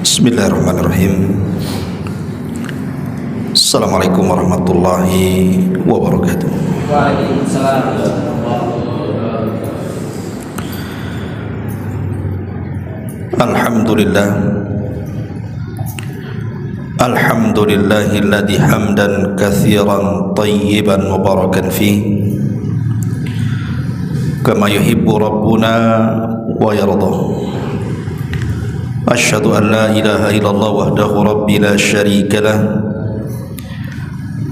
Bismillahirrahmanirrahim. Assalamualaikum warahmatullahi wabarakatuh. Waalaikumsalam. Alhamdulillah. Alhamdulillahilladzi hamdan katsiran tayyiban mubarakan fih kama yuhibbu rabbuna wa yarda. Asyhadu an la ilaha illallah wahdahu rabbi la syarika lah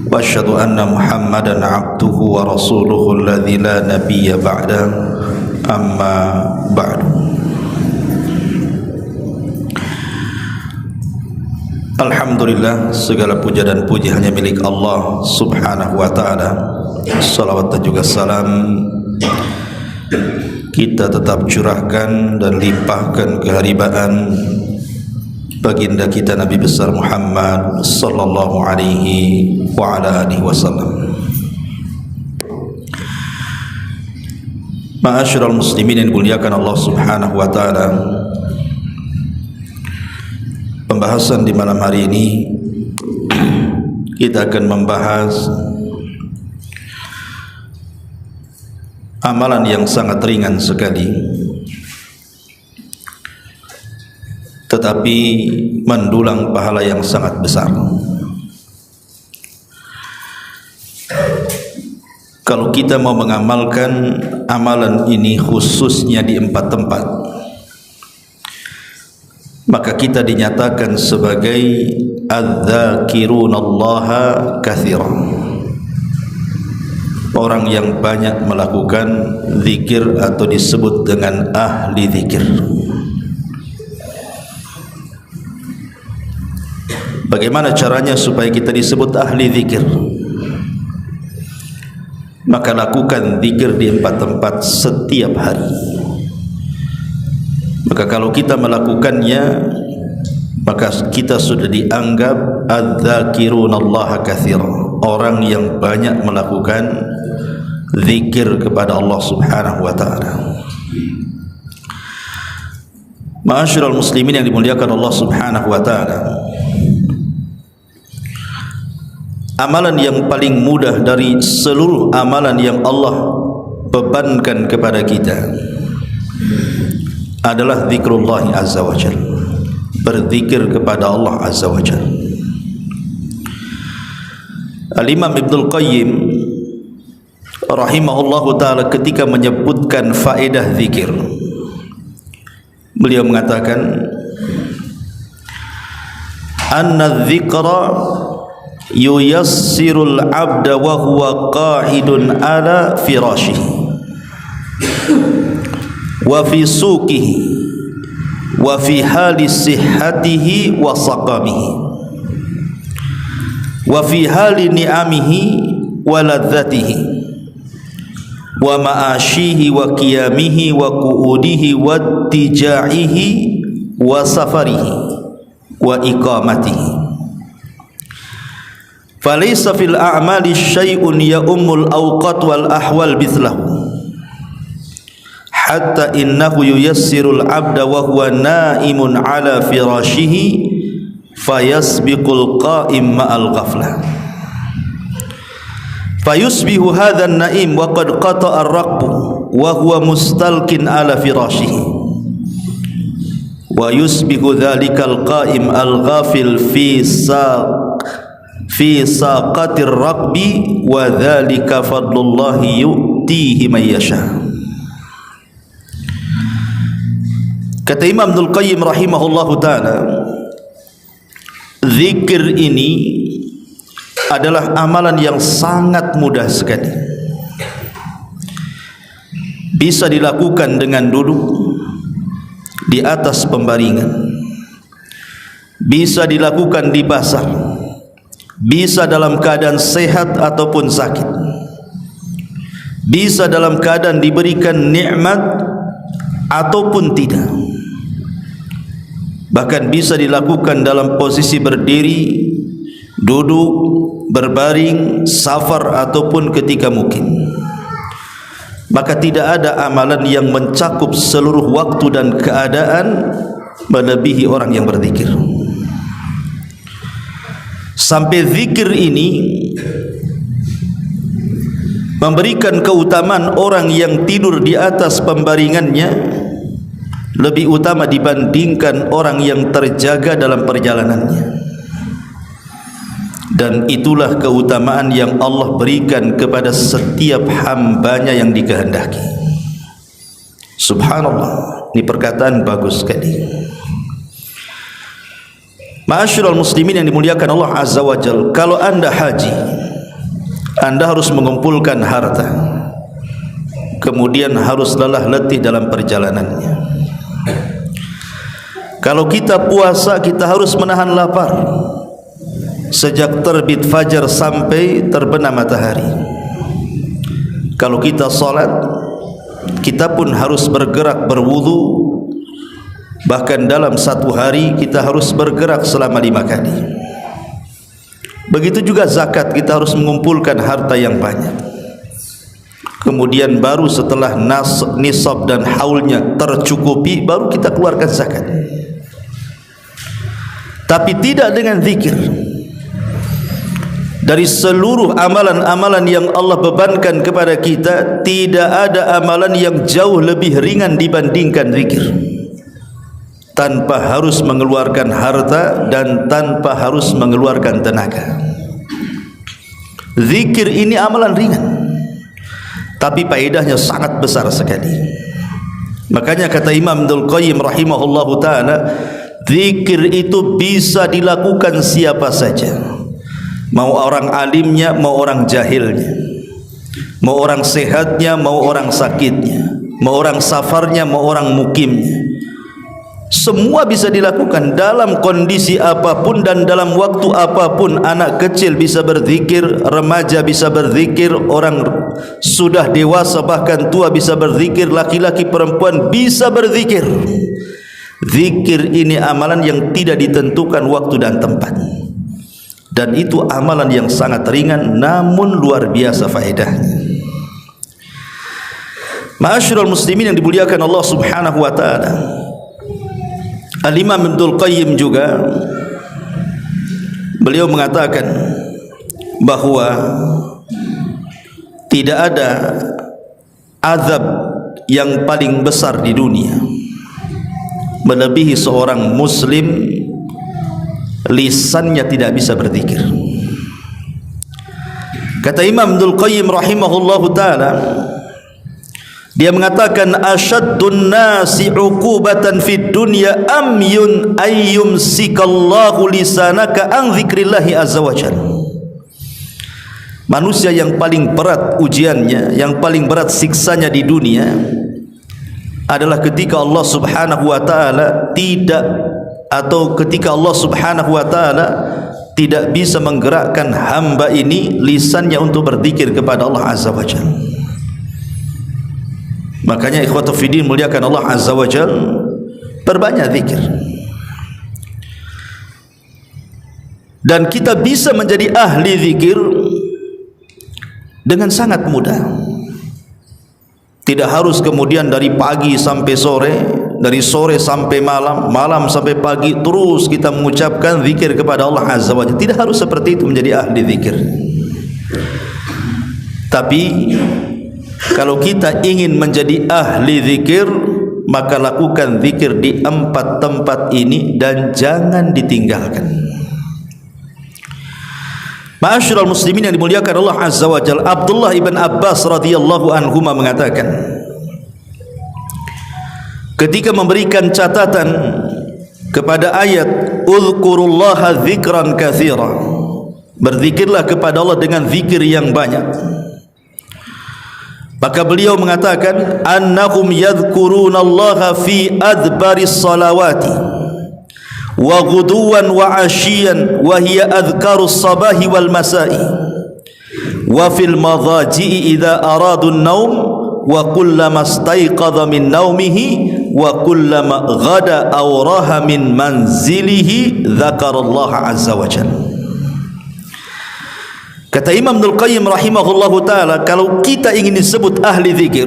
wa asyhadu anna Muhammadan abduhu wa rasuluhu alladzi la nabiyya ba'da, amma ba'du. Alhamdulillah, segala puja dan puji hanya milik Allah subhanahu wa ta'ala. Salawat dan juga salam kita tetap curahkan dan limpahkan keharibaan baginda kita Nabi besar Muhammad sallallahu alaihi wa ala alihi wasallam. Ma'asyiral muslimin yang dimuliakan Allah subhanahu wa ta'ala, pembahasan di malam hari ini kita akan membahas amalan yang sangat ringan sekali, tetapi mendulang pahala yang sangat besar. Kalau kita mau mengamalkan amalan ini khususnya di 4 tempat, maka kita dinyatakan sebagai adz-dzakirunallaha katsiran, orang yang banyak melakukan zikir atau disebut dengan ahli zikir. Bagaimana caranya supaya kita disebut ahli zikir? Maka lakukan zikir di 4 tempat setiap hari. Maka kalau kita melakukannya, maka kita sudah dianggap adz-dzakirunallaha katsiran, orang yang banyak melakukan zikir kepada Allah subhanahu wa ta'ala. Ma'asyiral muslimin yang dimuliakan Allah subhanahu wa ta'ala, amalan yang paling mudah dari seluruh amalan yang Allah bebankan kepada kita adalah zikrullah azza wa jalla, berzikir kepada Allah azza wa jalla. Al-Imam Ibnul Qayyim rahimahullahu ta'ala ketika menyebutkan faedah zikir, beliau mengatakan anna dzikra yuyassirul abda wa huwa qa'idun ala firashihi wa fi suqihi wa fi hali sihhatihi wa saqamihi wa fi hali ni'amihi wa ladzatihi wa ma'ashihi wa qiyamihi wa qu'udihi wa tija'ihi wa safarihi wa iqamatihi. Falaysa fil a'mali syai'un ya'ummul awqat wal ahwal mithlahu hatta innahu yuyassirul abda wa huwa na'imun ala firashihi fayasbiqul qa'im ma'al ghaflah fayusbihu hadha an-na'im wa qad qata'a ar-raqbu wa huwa mustalqin ala firashihi wa yusbihu dhalika al-qa'im al-ghafil fi saqati ar-raqbi wa dhalika fadlullahi yu'tihi man yasha. Kata Imam Ibnul Qayyim rahimahullahu ta'ala, zikir ini adalah amalan yang sangat mudah sekali, bisa dilakukan dengan duduk di atas pembaringan, bisa dilakukan di pasar, bisa dalam keadaan sehat ataupun sakit, bisa dalam keadaan diberikan nikmat ataupun tidak, bahkan bisa dilakukan dalam posisi berdiri, duduk, berbaring, safar ataupun ketika mukim. Maka tidak ada amalan yang mencakup seluruh waktu dan keadaan melebihi orang yang berzikir. Sampai zikir ini memberikan keutamaan orang yang tidur di atas pembaringannya lebih utama dibandingkan orang yang terjaga dalam perjalanannya. Dan itulah keutamaan yang Allah berikan kepada setiap hambanya yang dikehendaki. Subhanallah, ini perkataan bagus sekali. Ma'asyiral muslimin yang dimuliakan Allah Azza wa Jalla, kalau anda haji, anda harus mengumpulkan harta, kemudian harus lelah letih dalam perjalanannya. Kalau kita puasa, kita harus menahan lapar sejak terbit fajar sampai terbenam matahari. Kalau kita salat, kita pun harus bergerak berwudu, bahkan dalam satu hari kita harus bergerak selama 5 kali. Begitu juga zakat, kita harus mengumpulkan harta yang banyak. Kemudian baru setelah nisab dan haulnya tercukupi, baru kita keluarkan zakat. Tapi tidak dengan zikir. Dari seluruh amalan-amalan yang Allah bebankan kepada kita, tidak ada amalan yang jauh lebih ringan dibandingkan zikir, tanpa harus mengeluarkan harta dan tanpa harus mengeluarkan tenaga. Zikir ini amalan ringan, tapi faedahnya sangat besar sekali. Makanya kata Imam Ibnul Qayyim rahimahullahu ta'ala, zikir itu bisa dilakukan siapa saja, mau orang alimnya, mau orang jahilnya, mau orang sehatnya, mau orang sakitnya, mau orang safarnya, mau orang mukimnya. Semua bisa dilakukan dalam kondisi apapun dan dalam waktu apapun. Anak kecil bisa berzikir, remaja bisa berzikir, orang sudah dewasa bahkan tua bisa berzikir, laki-laki perempuan bisa berzikir. Zikir ini amalan yang tidak ditentukan waktu dan tempat, dan itu amalan yang sangat ringan namun luar biasa faedahnya. Ma'asyiral muslimin yang dimuliakan Allah Subhanahu wa taala, Al-Imam Ibnul Qayyim juga beliau mengatakan bahwa tidak ada azab yang paling besar di dunia melebihi seorang muslim lisannya tidak bisa berzikir. Kata Imam Ibnul Qayyim rahimahullahu ta'ala, dia mengatakan asyaddun nasi uqubatan fid dunya amyun ayyumsikallahu lisanaka an dzikrillahi azza wajalla. Manusia yang paling berat ujiannya, yang paling berat siksanya di dunia adalah ketika Allah Subhanahu wa taala ketika Allah Subhanahu wa taala tidak bisa menggerakkan hamba ini lisannya untuk berzikir kepada Allah azza wajalla. Makanya ikhwatu fiddin muliakan Allah azza wa jalla, perbanyak zikir. Dan kita bisa menjadi ahli zikir dengan sangat mudah. Tidak harus kemudian dari pagi sampai sore, dari sore sampai malam, malam sampai pagi terus kita mengucapkan zikir kepada Allah azza wa jalla. Tidak harus seperti itu menjadi ahli zikir. Tapi kalau kita ingin menjadi ahli zikir, maka lakukan zikir di 4 tempat ini dan jangan ditinggalkan. Ma'asyiral muslimin yang dimuliakan Allah azza wa jalla, Abdullah ibn Abbas radhiyallahu anhuma mengatakan, ketika memberikan catatan kepada ayat uzkurullaha dzikran katsira, berzikirlah kepada Allah dengan zikir yang banyak, maka beliau mengatakan annahum yadhkurunallaha fi adbaris salawati wa ghuduwan wa ashiyan wa hiya adhkarus sabahi wal masai wa fil madhaji'i idza aradu an-naum wa kullama istayqadha min naumihi wa kullama ghada aw raha min manzilihi dzakarallaha azza wa jalla. Kata Imam Ibnul Qayyim rahimahullahu ta'ala, kalau kita ingin disebut ahli zikir,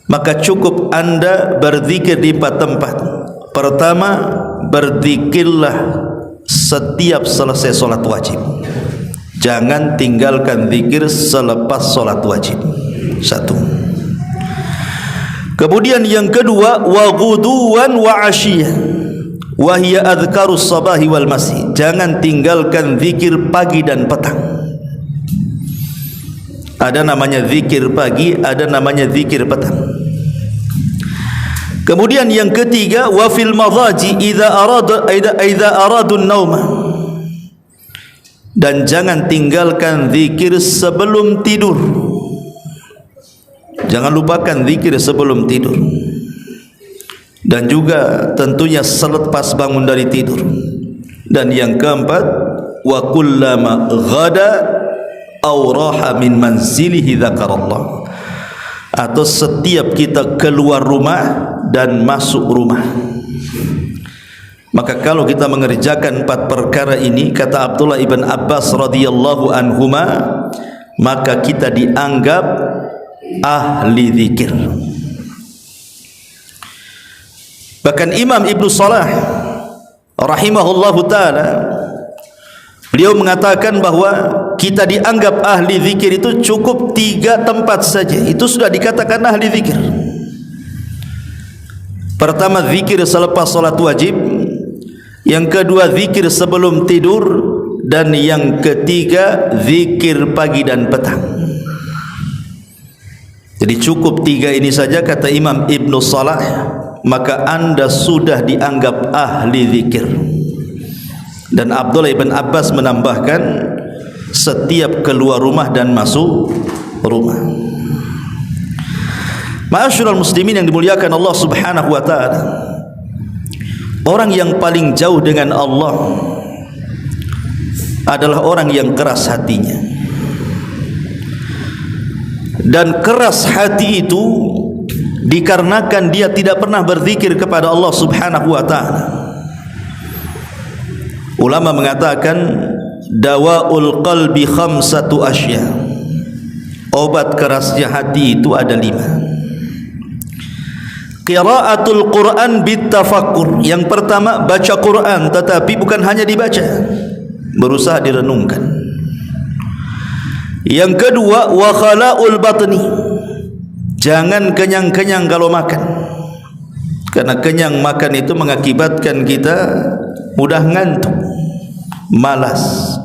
maka cukup anda berzikir di 4 tempat. Pertama, berzikirlah setiap selesai solat wajib. Jangan tinggalkan zikir selepas solat wajib. Satu. Kemudian yang kedua, wa ghuduwan wa asyiyah wa hiya adhkarus sabahi wal masi. Jangan tinggalkan zikir pagi dan petang. Ada namanya zikir pagi, ada namanya zikir petang. Kemudian yang ketiga, wa fil madhaji idza aradun nauma. Dan jangan tinggalkan zikir sebelum tidur. Jangan lupakan zikir sebelum tidur. Dan juga tentunya selepas bangun dari tidur. Dan yang keempat, wa kullama ghada aw raha min manzilihi dzakarallah. Atau setiap kita keluar rumah dan masuk rumah. Maka kalau kita mengerjakan 4 perkara ini, kata Abdullah ibn Abbas radhiyallahu anhuma, maka kita dianggap ahli zikir. Bahkan Imam Ibnu Salah rahimahullahu ta'ala, beliau mengatakan bahwa kita dianggap ahli zikir itu cukup 3 tempat saja, itu sudah dikatakan ahli zikir. Pertama, zikir selepas salat wajib. Yang kedua, zikir sebelum tidur. Dan yang ketiga, zikir pagi dan petang. Jadi cukup 3 ini saja, kata Imam Ibnu Salah, maka anda sudah dianggap ahli zikir. Dan Abdullah ibn Abbas menambahkan, setiap keluar rumah dan masuk rumah. Ma'asyiral muslimin yang dimuliakan Allah Subhanahu wa ta'ala, orang yang paling jauh dengan Allah adalah orang yang keras hatinya. Dan keras hati itu dikarenakan dia tidak pernah berzikir kepada Allah Subhanahu wa ta'ala. Ulama mengatakan, dawaul qalbi khamsatu asya. Obat kerasnya hati itu ada 5. Qiraatul Quran bitafakkur. Yang pertama, baca Quran, tetapi bukan hanya dibaca, berusaha direnungkan. Yang kedua, wa khala'ul batni. Jangan kenyang-kenyang kalau makan, karena kenyang makan itu mengakibatkan kita mudah ngantuk, malas,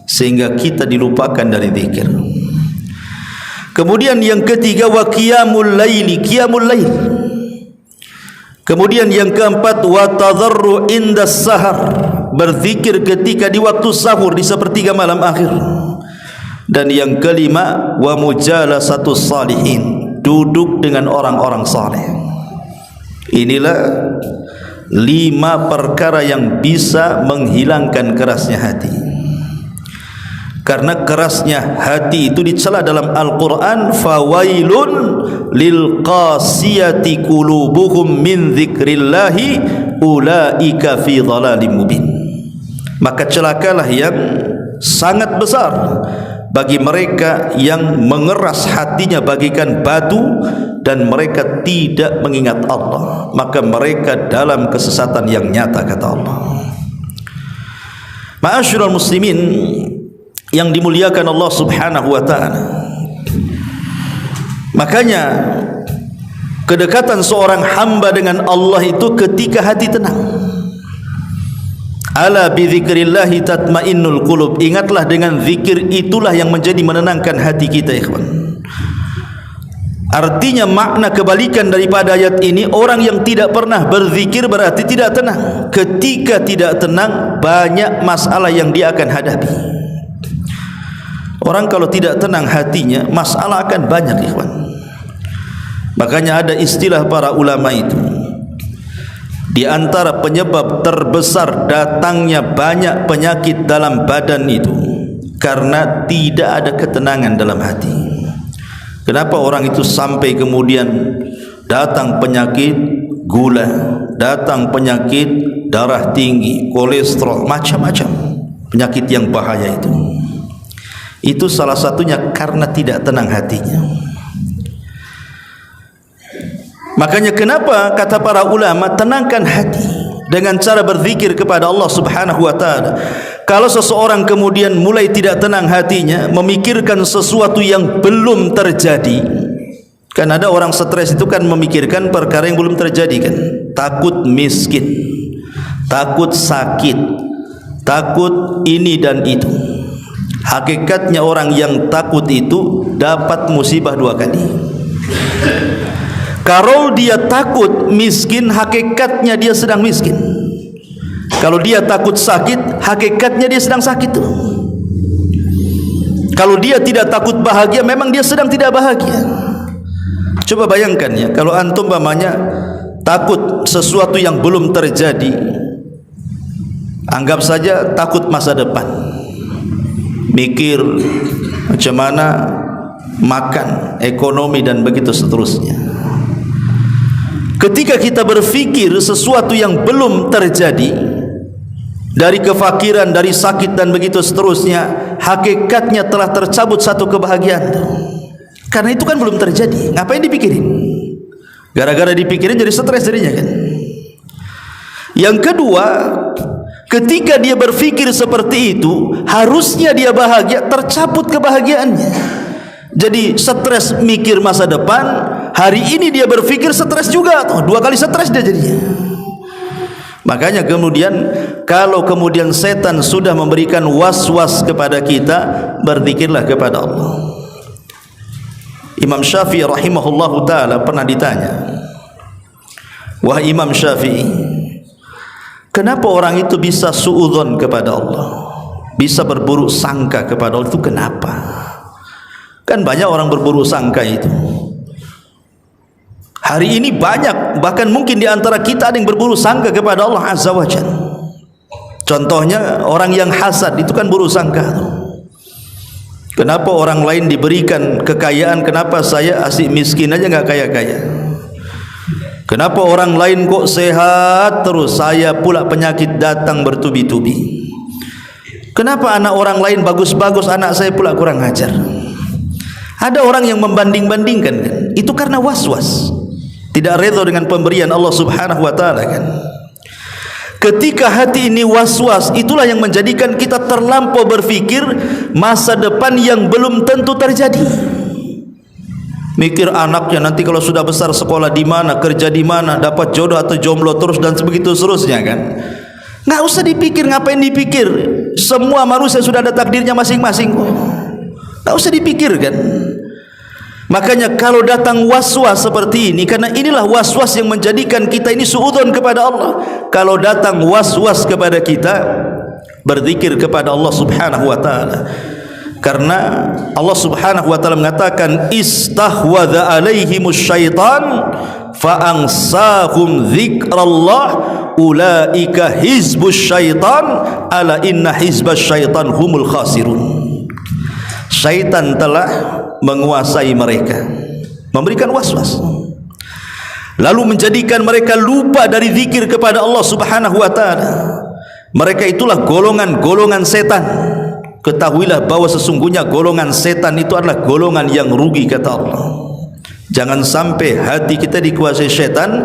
sehingga kita dilupakan dari zikir. Kemudian yang ketiga, wa qiyamul laili, qiyamul lail. Kemudian yang keempat, wa tadarru indas sahar, berzikir ketika di waktu sahur, di sepertiga malam akhir. Dan yang kelima, wa mujalasatus salihin, duduk dengan orang-orang saleh. Inilah 5 perkara yang bisa menghilangkan kerasnya hati. Karena kerasnya hati itu dicela dalam Al-Quran, fawailun lil qasiyati qulubuhum min dzikrillahi ulaika fi dhalalim mubin. Maka celakalah yang sangat besar bagi mereka yang mengeras hatinya bagikan batu dan mereka tidak mengingat Allah, maka mereka dalam kesesatan yang nyata, kata Allah. Ma'asyiral muslimin yang dimuliakan Allah Subhanahu wa ta'ala, makanya kedekatan seorang hamba dengan Allah itu ketika hati tenang. Ala bi dzikrillahi tatmainnul qulub. Ingatlah, dengan zikir itulah yang menjadi menenangkan hati kita, ikhwan. Artinya makna kebalikan daripada ayat ini, orang yang tidak pernah berzikir berarti tidak tenang. Ketika tidak tenang, banyak masalah yang dia akan hadapi. Orang kalau tidak tenang hatinya, masalah akan banyak, ikhwan. Makanya ada istilah para ulama itu, di antara penyebab terbesar datangnya banyak penyakit dalam badan itu karena tidak ada ketenangan dalam hati. Kenapa orang itu sampai kemudian datang penyakit gula, datang penyakit darah tinggi, kolesterol, macam-macam penyakit yang bahaya itu. Itu salah satunya karena tidak tenang hatinya. Makanya kenapa kata para ulama, tenangkan hati. dengan cara berzikir kepada Allah Subhanahu wa taala. Kalau seseorang kemudian mulai tidak tenang hatinya, memikirkan sesuatu yang belum terjadi, kan ada orang stres itu kan memikirkan perkara yang belum terjadi kan, takut miskin, takut sakit, takut ini dan itu. Hakikatnya orang yang takut itu dapat musibah 2 kali. Kalau dia takut miskin, hakikatnya dia sedang miskin. Kalau dia takut sakit, hakikatnya dia sedang sakit tuh. Kalau dia tidak takut bahagia, memang dia sedang tidak bahagia. Coba bayangkan ya, kalau antum umpamanya takut sesuatu yang belum terjadi, anggap saja takut masa depan, mikir macam mana makan, ekonomi dan begitu seterusnya. Ketika kita berfikir sesuatu yang belum terjadi, dari kefakiran, dari sakit dan begitu seterusnya, hakikatnya telah tercabut satu kebahagiaan. Karena itu kan belum terjadi, ngapain dipikirin? Gara-gara dipikirin jadi stres jadinya kan. Yang kedua, ketika dia berfikir seperti itu, harusnya dia bahagia, tercabut kebahagiaannya. Jadi stres mikir masa depan, hari ini dia berfikir stres juga, 2 kali stres dia jadinya. Makanya kemudian kalau kemudian setan sudah memberikan was-was kepada kita, berzikirlah kepada Allah. Imam Syafi'i rahimahullahu taala pernah ditanya, wahai Imam Syafi'i, kenapa orang itu bisa suudzon kepada Allah, bisa berburuk sangka kepada Allah, itu kenapa? Kan banyak orang berburuk sangka itu. Hari ini banyak, bahkan mungkin di antara kita ada yang berburuk sangka kepada Allah Azza wa Jalla. Contohnya orang yang hasad itu kan buruk sangka. Kenapa orang lain diberikan kekayaan, kenapa saya asik miskin aja nggak kaya-kaya? Kenapa orang lain kok sehat terus, saya pula penyakit datang bertubi-tubi? Kenapa anak orang lain bagus-bagus, anak saya pula kurang ajar? Ada orang yang membanding-bandingkan kan? Itu karena was-was, tidak redha dengan pemberian Allah Subhanahu wa taala kan. Ketika hati ini was-was, itulah yang menjadikan kita terlampau berfikir masa depan yang belum tentu terjadi. Mikir anaknya nanti kalau sudah besar sekolah di mana, kerja di mana, dapat jodoh atau jomblo terus dan begitu seterusnya kan. Nggak usah dipikir, ngapain dipikir? Semua manusia sudah ada takdirnya masing-masing. Nggak usah dipikir kan. Makanya kalau datang was-was seperti ini, karena inilah was-was yang menjadikan kita ini suudzon kepada Allah. Kalau datang was-was kepada kita, berzikir kepada Allah Subhanahu wa taala. Karena Allah Subhanahu wa taala mengatakan istahwadza alaihimus syaitan fa ansahum dzikrallah ulaika hizbus syaitan ala inna hizbas syaitan humul khasirun. Syaitan telah menguasai mereka, memberikan was-was, lalu menjadikan mereka lupa dari zikir kepada Allah Subhanahu wa taala. Mereka itulah golongan-golongan setan. Ketahuilah bahwa sesungguhnya golongan setan itu adalah golongan yang rugi, kata Allah. Jangan sampai hati kita dikuasai setan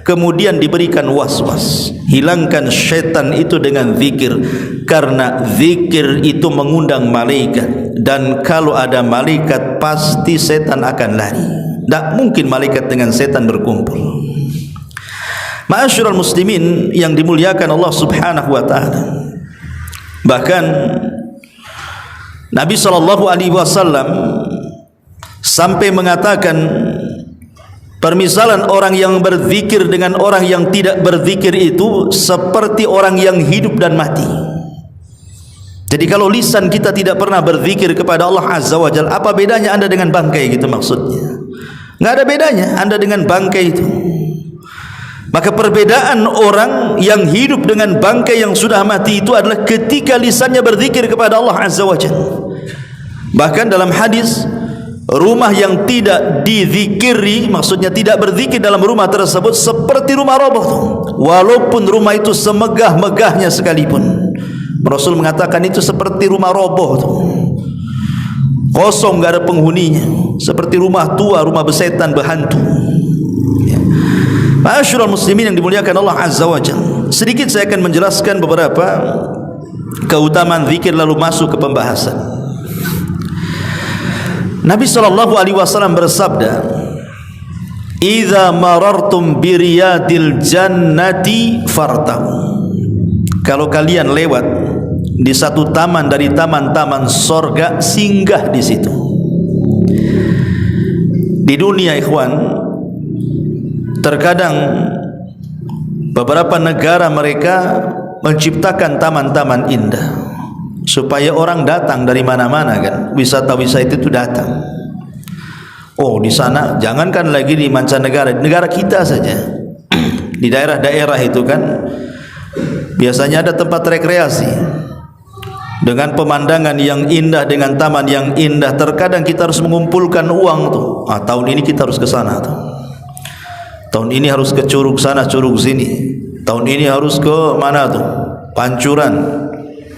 kemudian diberikan was-was. Hilangkan setan itu dengan zikir, karena zikir itu mengundang malaikat, dan kalau ada malaikat pasti setan akan lari. Tak mungkin malaikat dengan setan berkumpul. Ma'asyiral muslimin yang dimuliakan Allah Subhanahu wa taala. Bahkan Nabi SAW sampai mengatakan permisalan orang yang berzikir dengan orang yang tidak berzikir itu seperti orang yang hidup dan mati. Jadi kalau lisan kita tidak pernah berzikir kepada Allah Azza wa Jalla, apa bedanya anda dengan bangkai gitu maksudnya? Nggak ada bedanya anda dengan bangkai itu. Maka perbedaan orang yang hidup dengan bangkai yang sudah mati itu adalah ketika lisannya berzikir kepada Allah Azza wa Jalla. Bahkan dalam hadis, rumah yang tidak dizikiri, maksudnya tidak berzikir dalam rumah tersebut, seperti rumah roboh tuh. Walaupun rumah itu semegah-megahnya sekalipun, Rasul mengatakan itu seperti rumah roboh tuh, kosong, gak ada penghuninya, seperti rumah tua, rumah besetan, berhantu. Ma'asyiral muslimin yang dimuliakan Allah Azza wa Jalla. sedikit saya akan menjelaskan beberapa keutamaan zikir lalu masuk ke pembahasan. Nabi SAW bersabda, "Idza marartum bi riyadil jannati fartau." Kalau kalian lewat di satu taman dari taman-taman sorga, singgah di situ. Di dunia, ikhwan, terkadang beberapa negara mereka menciptakan taman-taman indah supaya orang datang dari mana-mana kan, wisata-wisata itu datang. Oh, di sana, jangankan lagi di mancanegara, di negara kita saja, di daerah-daerah itu kan biasanya ada tempat rekreasi dengan pemandangan yang indah, dengan taman yang indah. Terkadang kita harus mengumpulkan uang tuh. Tahun ini kita harus ke sana tuh. Tahun ini harus ke curug sana, curug sini. Tahun ini harus ke mana tuh? Pancuran.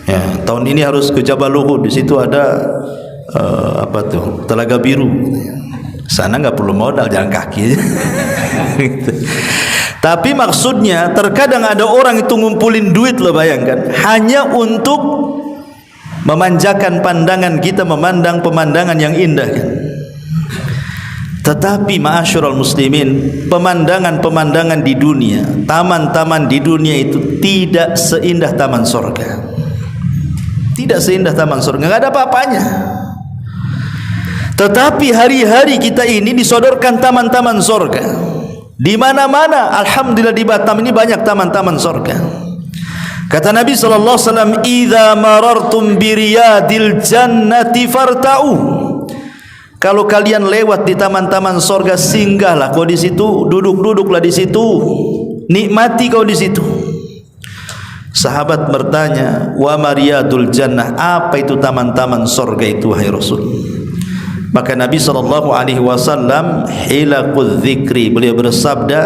Ya, tahun ini harus ke Jabal Uhud. Di situ ada apa tuh? Telaga Biru. Sana nggak perlu modal, jalan kaki. Tapi maksudnya terkadang ada orang itu ngumpulin duit, lo bayangkan, hanya untuk memanjakan pandangan kita, memandang pemandangan yang indah kan. Tetapi ma'asyiral muslimin, pemandangan-pemandangan di dunia, taman-taman di dunia itu tidak seindah taman surga. Tidak seindah taman surga, enggak ada apa-apanya. Tetapi hari-hari kita ini disodorkan taman-taman surga. Di mana-mana, alhamdulillah, di Batam ini banyak taman-taman surga. Kata Nabi sallallahu alaihi wasallam, "Idza marartum bi riyadil jannati farta'u." Kalau kalian lewat di taman-taman surga, singgahlah kau di situ, duduk-duduklah di situ, nikmati kau di situ. Sahabat bertanya, "Wa mariyadul jannah?" Apa itu taman-taman surga itu, wahai Rasul? Maka Nabi SAW hilaqul dzikri, beliau bersabda,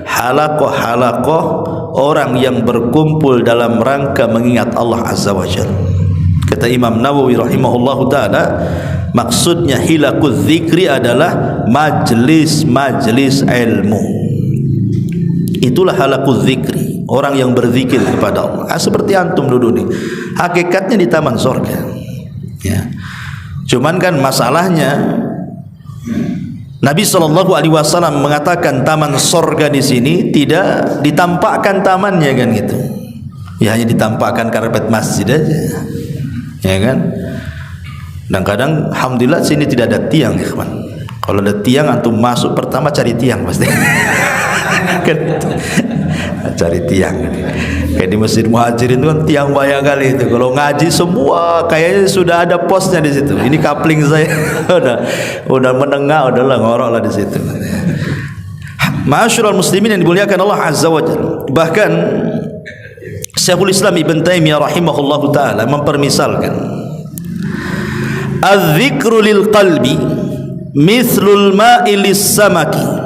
halaqah-halaqah orang yang berkumpul dalam rangka mengingat Allah Azza wa Jalla. Kata Imam Nawawi rahimahullahu ta'ala, maksudnya hilaqul dzikri adalah majlis-majlis ilmu. Itulah halaqul dzikri, orang yang berzikir kepada Allah. Seperti antum duduk nih, hakikatnya di taman surga. Ya. Cuman kan masalahnya Nabi SAW mengatakan taman surga di sini tidak ditampakkan tamannya kan gitu. Ya hanya ditampakkan karpet masjid aja. Ya kan? Dan kadang alhamdulillah sini tidak ada tiang, ya kawan. Kalau ada tiang antum masuk pertama cari tiang pasti. Kan cari tiang. Kayak di Masjid Muhajirin itu kan tiang banyak kali itu. Kalau ngaji semua kayaknya sudah ada posnya di situ. Ini kapling saya udah menengah, udahlah ngorok lah di situ. Ma'asyiral muslimin yang dimuliakan Allah Azza wa Jalla. Bahkan Syekhul Islam Ibn Taimiyah rahimahullahu taala mempermisalkan, "Adz-dzikru lil qalbi mithlul ma'i lis-samaki.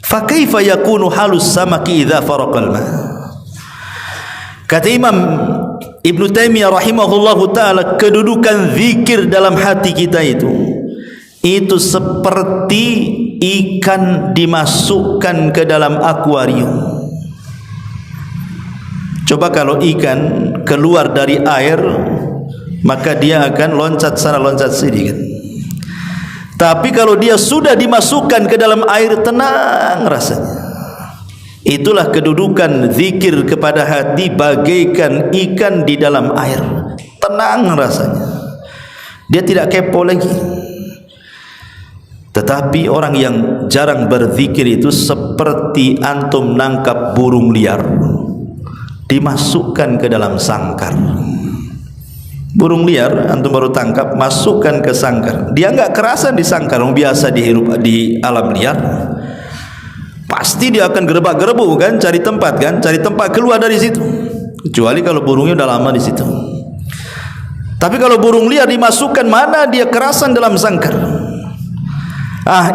Fa kaifa yakunu halus samaki idza faraqal ma'?" Kata Imam Ibn Taimiyah rahimahullahu ta'ala, kedudukan zikir dalam hati kita itu seperti ikan dimasukkan ke dalam akuarium. Coba kalau ikan keluar dari air, maka dia akan loncat sana loncat sini kan. Tapi kalau dia sudah dimasukkan ke dalam air, tenang rasanya. Itulah kedudukan zikir kepada hati, bagaikan ikan di dalam air, tenang rasanya. Dia tidak kepo lagi. Tetapi orang yang jarang berzikir itu seperti antum nangkap burung liar, dimasukkan ke dalam sangkar. Burung liar antum baru tangkap, masukkan ke sangkar. Dia enggak kerasan di sangkar, biasa dihirup di alam liar. Pasti dia akan gerebak-gerebuk kan, cari tempat keluar dari situ. Kecuali kalau burungnya udah lama di situ. Tapi kalau burung liar dimasukkan, mana dia kerasan dalam sangkar.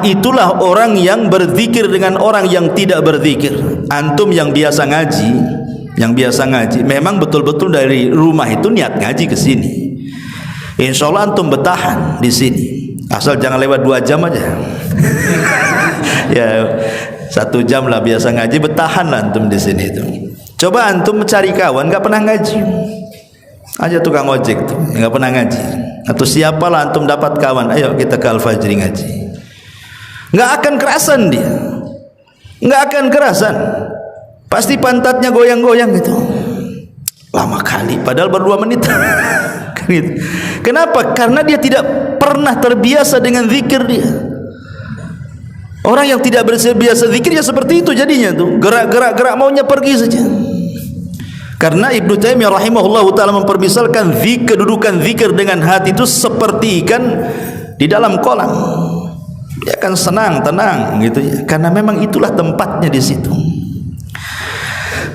Itulah orang yang berzikir dengan orang yang tidak berzikir. Antum yang biasa ngaji, memang betul-betul dari rumah itu niat ngaji ke sini. Insya Allah antum bertahan di sini. Asal jangan lewat 2 jam aja. Ya, 1 jam lah biasa ngaji, bertahan lah antum di sini itu. Coba antum mencari kawan enggak pernah ngaji. Aja tukang ojek tuh, enggak pernah ngaji. Atau siapalah antum dapat kawan, ayo kita ke Al-Fajri ngaji. Enggak akan kerasan dia. Enggak akan kerasan. Pasti pantatnya goyang-goyang gitu. Lama kali, padahal baru 2 menit. Kenapa? Karena dia tidak pernah terbiasa dengan zikir dia. Orang yang tidak berbiasa zikir ya seperti itu jadinya tuh, gerak maunya pergi saja. Karena Ibnu Taimiyah rahimahullahu taala mempermisalkan kedudukan zikir dengan hati itu seperti ikan di dalam kolam. Dia akan senang, tenang gitu ya. Karena memang itulah tempatnya di situ.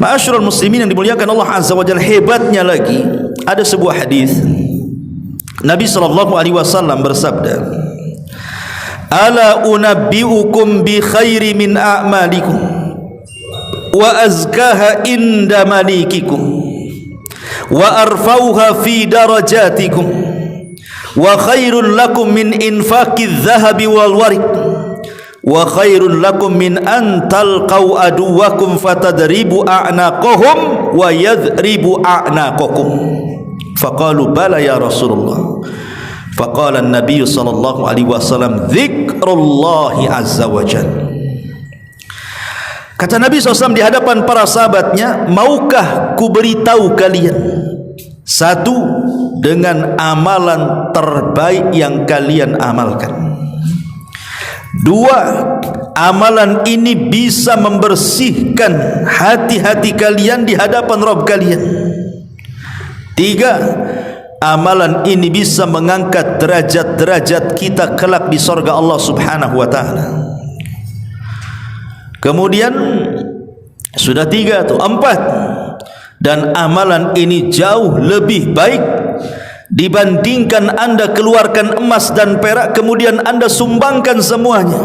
Ma'asyiral muslimin yang dimuliakan Allah Azza wa Jalla, hebatnya lagi ada sebuah hadis Nabi sallallahu alaihi wasallam bersabda, "Ala unabbiukum bi khairi min a'malikum wa azkaha inda malikikum wa arfauha fi darajatikum wa khairun lakum min infaqiz zahabi wal warik wa khairun lakum min an talqau aduwakum fatadribu a'naqahum wa yadribu a'naqakum." Faqalu bala ya Rasulullah. Faqala an-nabiy sallallahu alaihi wasallam dzikrullahi azza wa jalla. Kata Nabi SAW di hadapan para sahabatnya, maukah ku beritahu kalian satu dengan amalan terbaik yang kalian amalkan. Dua, amalan ini bisa membersihkan hati-hati kalian di hadapan Rabb kalian. Tiga, amalan ini bisa mengangkat derajat-derajat kita kelak di surga Allah Subhanahu wa taala. Kemudian sudah 3 atau 4, dan amalan ini jauh lebih baik dibandingkan anda keluarkan emas dan perak kemudian anda sumbangkan semuanya.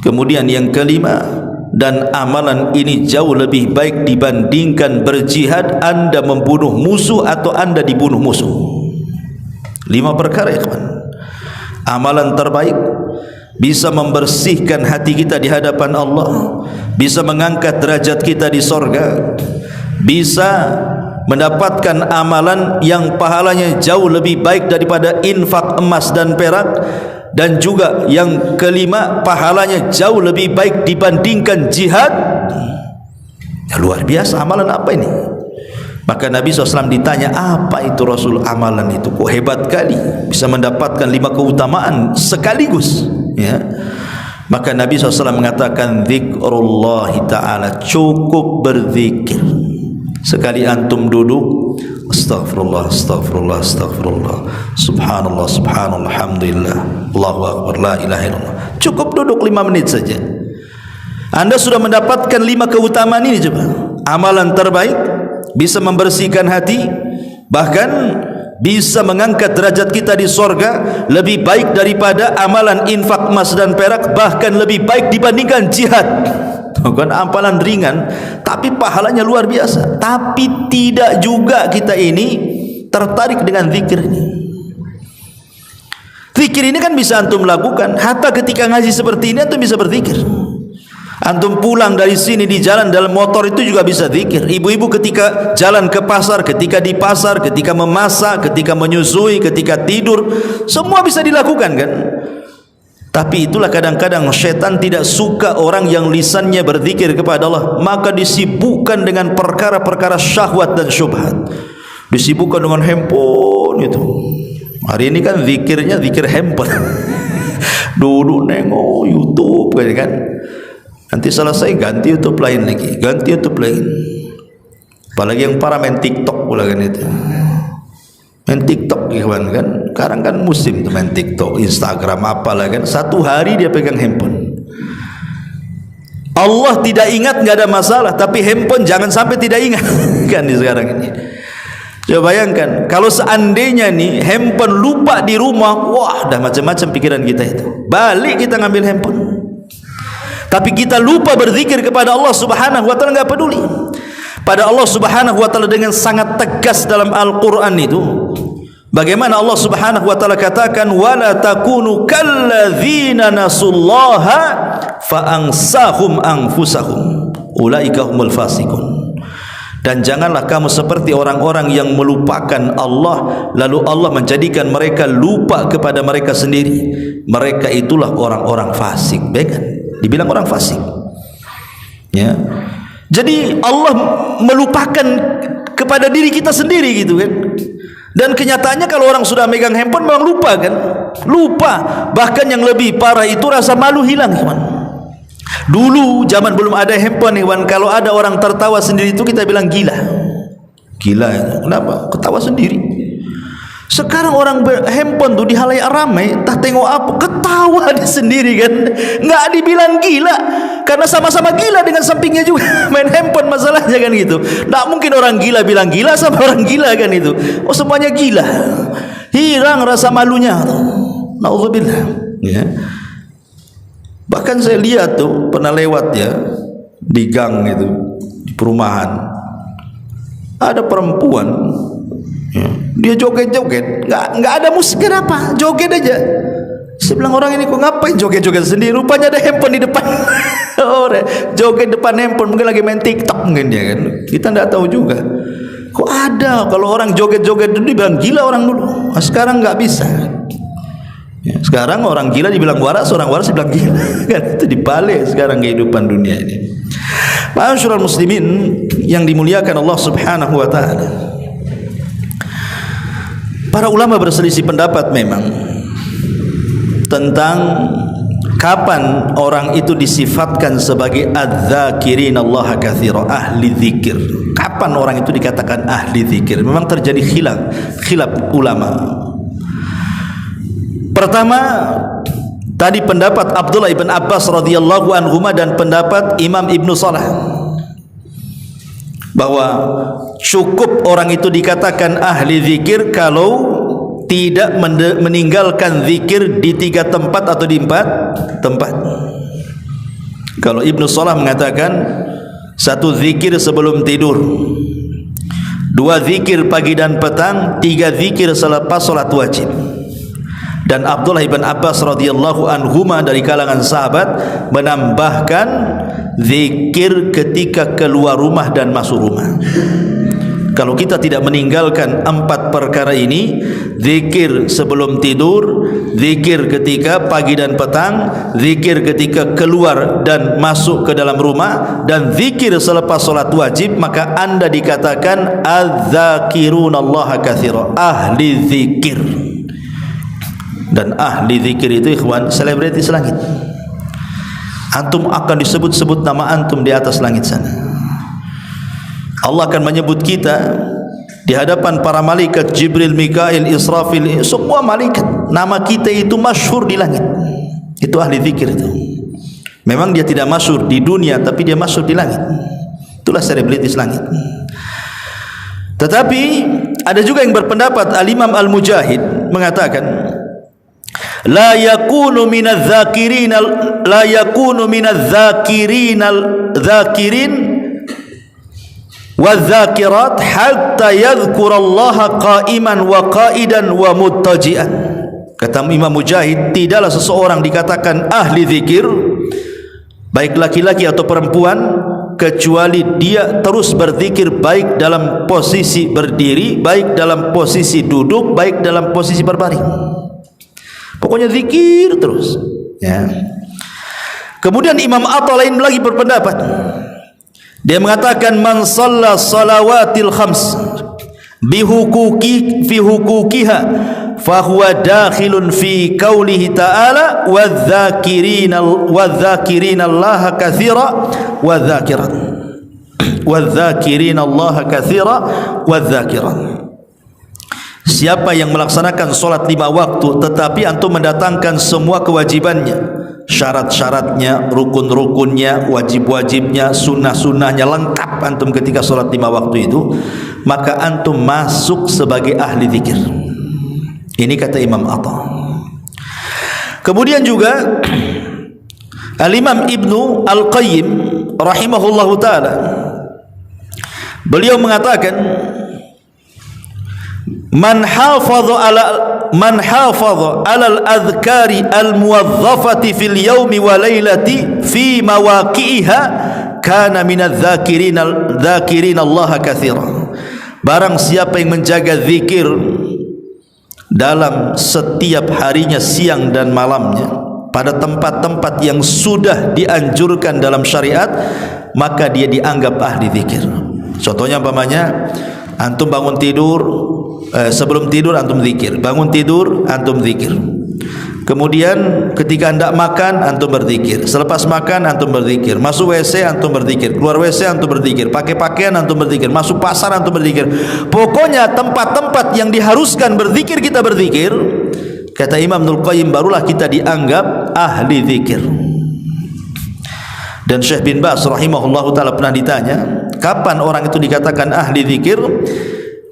Kemudian yang kelima, dan amalan ini jauh lebih baik dibandingkan berjihad anda membunuh musuh atau anda dibunuh musuh. 5 perkara ya kawan. Amalan terbaik bisa membersihkan hati kita di hadapan Allah, bisa mengangkat derajat kita di sorga, bisa mendapatkan amalan yang pahalanya jauh lebih baik daripada infak emas dan perak, dan juga yang kelima, pahalanya jauh lebih baik dibandingkan jihad. Ya, luar biasa amalan apa ini? Maka Nabi SAW ditanya, apa itu Rasul amalan itu? Kok hebat kali bisa mendapatkan 5 keutamaan sekaligus ya? Maka Nabi SAW mengatakan, zikrullahi ta'ala, cukup berzikir. Sekali antum duduk, astaghfirullah, astaghfirullah, astaghfirullah, subhanallah, subhanallah, alhamdulillah, Allahu akbar, la ilaha illallah. Cukup duduk 5 menit saja, anda sudah mendapatkan 5 keutamaan ini. Coba, amalan terbaik, bisa membersihkan hati, bahkan bisa mengangkat derajat kita di sorga, lebih baik daripada amalan infak emas dan perak, bahkan lebih baik dibandingkan jihad. Bukan amalan ringan, tapi pahalanya luar biasa. Tapi tidak juga kita ini tertarik dengan zikir ini. Zikir ini kan bisa antum lakukan, hatta ketika ngaji seperti ini antum bisa berzikir. Antum pulang dari sini di jalan dalam motor itu juga bisa zikir. Ibu-ibu ketika jalan ke pasar, ketika di pasar, ketika memasak, ketika menyusui, ketika tidur, semua bisa dilakukan kan? Tapi itulah kadang-kadang syaitan tidak suka orang yang lisannya berzikir kepada Allah, maka disibukkan dengan perkara-perkara syahwat dan syubhat. Disibukkan dengan handphone itu. Hari ini kan zikirnya zikir handphone. Duduk nengok YouTube kan. Nanti selesai ganti YouTube lain lagi, ganti YouTube lain. Apalagi yang para main TikTok pula kan itu. Main TikTok kawan kan. Sekarang kan musim tuh main TikTok, Instagram apalah kan. Satu hari dia pegang handphone. Allah tidak ingat nggak ada masalah, tapi handphone jangan sampai tidak ingat kan di sekarang ini. Coba bayangkan kalau seandainya nih handphone lupa di rumah, wah dah macam-macam pikiran kita itu. Balik kita ngambil handphone. Tapi kita lupa berzikir kepada Allah Subhanahu wa taala, enggak peduli. Pada Allah Subhanahu wa taala dengan sangat tegas dalam Al-Qur'an itu. Bagaimana Allah Subhanahu wa taala katakan, wala takunu kalladzina nasullaha fa ansahum anfusahum ulaika humul fasiqun. Dan janganlah kamu seperti orang-orang yang melupakan Allah, lalu Allah menjadikan mereka lupa kepada mereka sendiri. Mereka itulah orang-orang fasik. Kan? Dibilang orang fasik. Ya. Jadi Allah melupakan kepada diri kita sendiri gitu kan. Dan kenyataannya kalau orang sudah megang handphone memang lupa kan? Lupa. Bahkan yang lebih parah itu rasa malu hilang, teman. Dulu zaman belum ada handphone, hewan, kalau ada orang tertawa sendiri itu kita bilang gila. Gila itu. Kenapa? Ketawa sendiri. Sekarang orang handphone tuh di halayak ramai, entah tengok apa, ketawa dia sendiri kan. Enggak dibilang gila, karena sama-sama gila dengan sampingnya juga main handphone, masalahnya kan gitu. Enggak mungkin orang gila bilang gila sama orang gila kan itu. Oh, semuanya gila. Hilang rasa malunya. Nauzubillah. Ya. Bahkan saya lihat tuh pernah lewat ya di gang itu, di perumahan, ada perempuan, ya, dia joget-joget, nggak ada musik, apa, joget aja. Saya bilang, orang ini kok ngapain joget-joget sendiri? Rupanya ada handphone di depan. Joget depan handphone, mungkin lagi main TikTok mungkin dia kan. Kita nggak tahu juga. Kok ada kalau orang joget-joget dulu dibilang gila orang dulu, nah, sekarang nggak bisa. Ya, sekarang orang gila dibilang waras, orang waras dibilang gila. Kan itu dibalik sekarang kehidupan dunia ini. Ma'asyiral muslimin yang dimuliakan Allah Subhanahu wa taala. Para ulama berselisih pendapat memang tentang kapan orang itu disifatkan sebagai adz-dzakirin Allah katsira, ahli zikir. Kapan orang itu dikatakan ahli zikir? Memang terjadi khilaf ulama. Pertama, tadi pendapat Abdullah ibn Abbas radhiyallahu anhuma dan pendapat Imam Ibnu Salah bahwa cukup orang itu dikatakan ahli zikir kalau tidak meninggalkan zikir di 3 tempat atau di 4 tempat. Kalau Ibnu Salah mengatakan 1 zikir sebelum tidur, 2 zikir pagi dan petang, 3 zikir selepas salat wajib. Dan Abdullah ibn Abbas radhiyallahu anhuma dari kalangan sahabat menambahkan zikir ketika keluar rumah dan masuk rumah. Kalau kita tidak meninggalkan 4 perkara ini, zikir sebelum tidur, zikir ketika pagi dan petang, zikir ketika keluar dan masuk ke dalam rumah, dan zikir selepas salat wajib, maka anda dikatakan adz-dzakirunallaha katsira, ahli zikir. Dan ahli zikir itu ikhwan, selebritis langit. Antum akan disebut-sebut nama antum di atas langit sana. Allah akan menyebut kita di hadapan para malaikat, Jibril, Mikail, Israfil, semua malaikat. Nama kita itu masyhur di langit. Itu ahli zikir itu. Memang dia tidak masyhur di dunia, tapi dia masyhur di langit. Itulah selebritis langit. Tetapi ada juga yang berpendapat, Al-Imam Al-Mujahid mengatakan, la yakunu minadz-dzakirin wadz-dzakirat hatta yadhkurallaha qa'iman wa qa'idan wa muttaji'an. Kata Imam Mujahid, tidaklah seseorang dikatakan ahli zikir, baik laki-laki atau perempuan, kecuali dia terus berzikir baik dalam posisi berdiri, baik dalam posisi duduk, baik dalam posisi berbaring. Pokoknya zikir terus, ya. Kemudian Imam Atta lain lagi berpendapat. Dia mengatakan, man shalla salawatil khams fi huquqiha fa huwa dakhilun fi qaulihi ta'ala wadz-dzakirina Allah katsira wadz-dzakirina Allah katsira wadz-dzakirat. Siapa yang melaksanakan solat 5 waktu tetapi antum mendatangkan semua kewajibannya, syarat-syaratnya, rukun-rukunnya, wajib-wajibnya, sunnah-sunnahnya lengkap antum ketika solat 5 waktu itu, maka antum masuk sebagai ahli zikir. Ini kata Imam Atta. Kemudian juga Al-Imam Ibnu Al-Qayyim rahimahullahu ta'ala, beliau mengatakan, man hafadha ala al-adhkari al-muwazzafati fil yawmi wa lailati fi mawaqi'iha kana minadz-dzakirin Allah katsira. Barang siapa yang menjaga zikir dalam setiap harinya, siang dan malamnya, pada tempat-tempat yang sudah dianjurkan dalam syariat, maka dia dianggap ahli zikir. Contohnya umpamanya antum bangun tidur, sebelum tidur antum zikir, bangun tidur antum zikir. Kemudian ketika hendak makan antum berzikir, selepas makan antum berzikir, masuk WC antum berzikir, keluar WC antum berzikir, pakai pakaian antum berzikir, masuk pasar antum berzikir. Pokoknya tempat-tempat yang diharuskan berzikir kita berzikir. Kata Imam Ibnul Qayyim, barulah kita dianggap ahli zikir. Dan Syekh bin Baz rahimahullahu taala pernah ditanya, kapan orang itu dikatakan ahli zikir?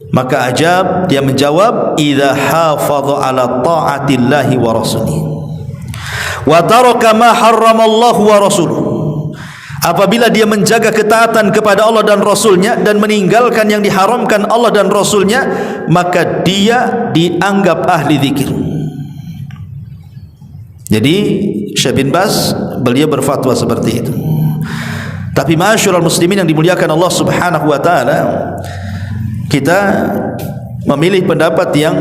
Maka ajab, dia menjawab, idza hafadha ala ta'atillahi wa rasulih wa taraka ma harramallahu wa rasuluh. Apabila dia menjaga ketaatan kepada Allah dan Rasulnya dan meninggalkan yang diharamkan Allah dan Rasulnya, maka dia dianggap ahli zikir. Jadi Syekh bin Baz beliau berfatwa seperti itu. Tapi ma'asyiral muslimin yang dimuliakan Allah Subhanahu wa taala, kita memilih pendapat yang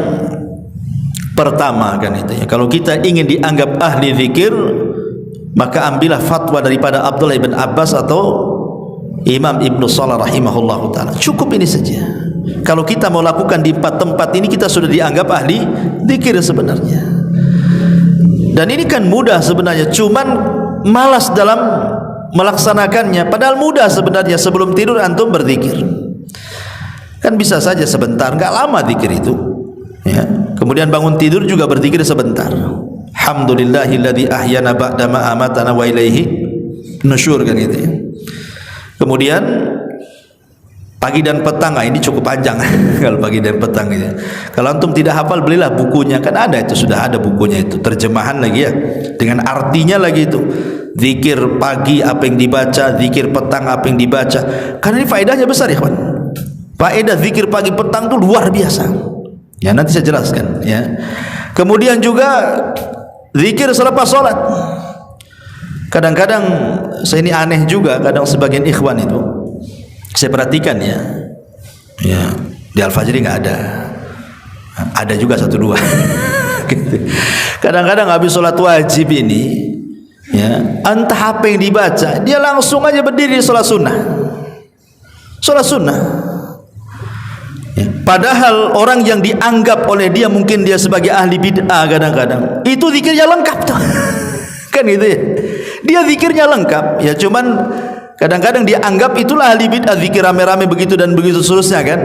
pertama kan itu ya. Kalau kita ingin dianggap ahli zikir, maka ambillah fatwa daripada Abdullah bin Abbas atau Imam Ibnu Salah rahimahullahu taala. Cukup ini saja. Kalau kita mau lakukan di 4 tempat ini, kita sudah dianggap ahli zikir sebenarnya. Dan ini kan mudah sebenarnya, cuman malas dalam melaksanakannya. Padahal mudah sebenarnya. Sebelum tidur antum berzikir, kan bisa saja sebentar, enggak lama zikir itu ya. Kemudian bangun tidur juga berzikir sebentar. Alhamdulillahilladzi ahyana ba'da ma amatana wa ilaihi nusyur kan gitu ya. Kemudian pagi dan petang, ini cukup panjang kalau pagi dan petang gitu. Kalau antum tidak hafal, belilah bukunya, kan ada itu, sudah ada bukunya itu, terjemahan lagi ya, dengan artinya lagi itu. Zikir pagi apa yang dibaca, zikir petang apa yang dibaca. Karena ini faedahnya besar ya kawan. Faedah zikir pagi petang itu luar biasa. Ya, nanti saya jelaskan ya. Kemudian juga zikir selepas sholat. Kadang-kadang saya ini aneh juga, kadang sebagian ikhwan itu saya perhatikan ya. Ya, di Al-Fajri nggak ada. Ada juga 1-2. Kadang-kadang habis sholat wajib ini, ya, entah apa yang dibaca, dia langsung aja berdiri sholat sunnah. Sholat sunnah. Ya. Padahal orang yang dianggap oleh dia, mungkin dia sebagai ahli bid'ah, kadang-kadang itu zikirnya lengkap tuh. Kan gitu ya. Dia zikirnya lengkap ya, cuman kadang-kadang dia anggap itulah ahli bid'ah, zikir rame-rame begitu dan begitu seterusnya kan.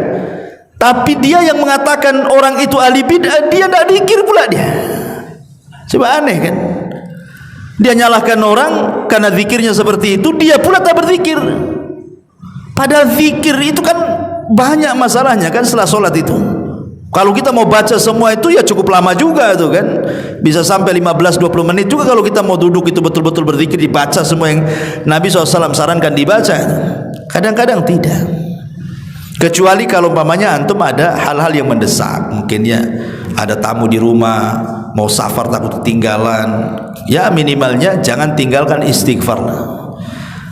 Tapi dia yang mengatakan orang itu ahli bid'ah, dia tidak zikir pula dia. Coba aneh kan. Dia nyalahkan orang karena zikirnya seperti itu, dia pula tak berzikir. Padahal zikir itu kan banyak masalahnya kan setelah sholat itu. Kalau kita mau baca semua itu ya cukup lama juga tuh kan. Bisa sampai 15-20 menit juga kalau kita mau duduk itu betul-betul berzikir, dibaca semua yang Nabi SAW sarankan dibaca. Kadang-kadang tidak. Kecuali kalau umpamanya antum ada hal-hal yang mendesak, mungkin ya ada tamu di rumah, mau safar takut ketinggalan, ya minimalnya jangan tinggalkan istighfar.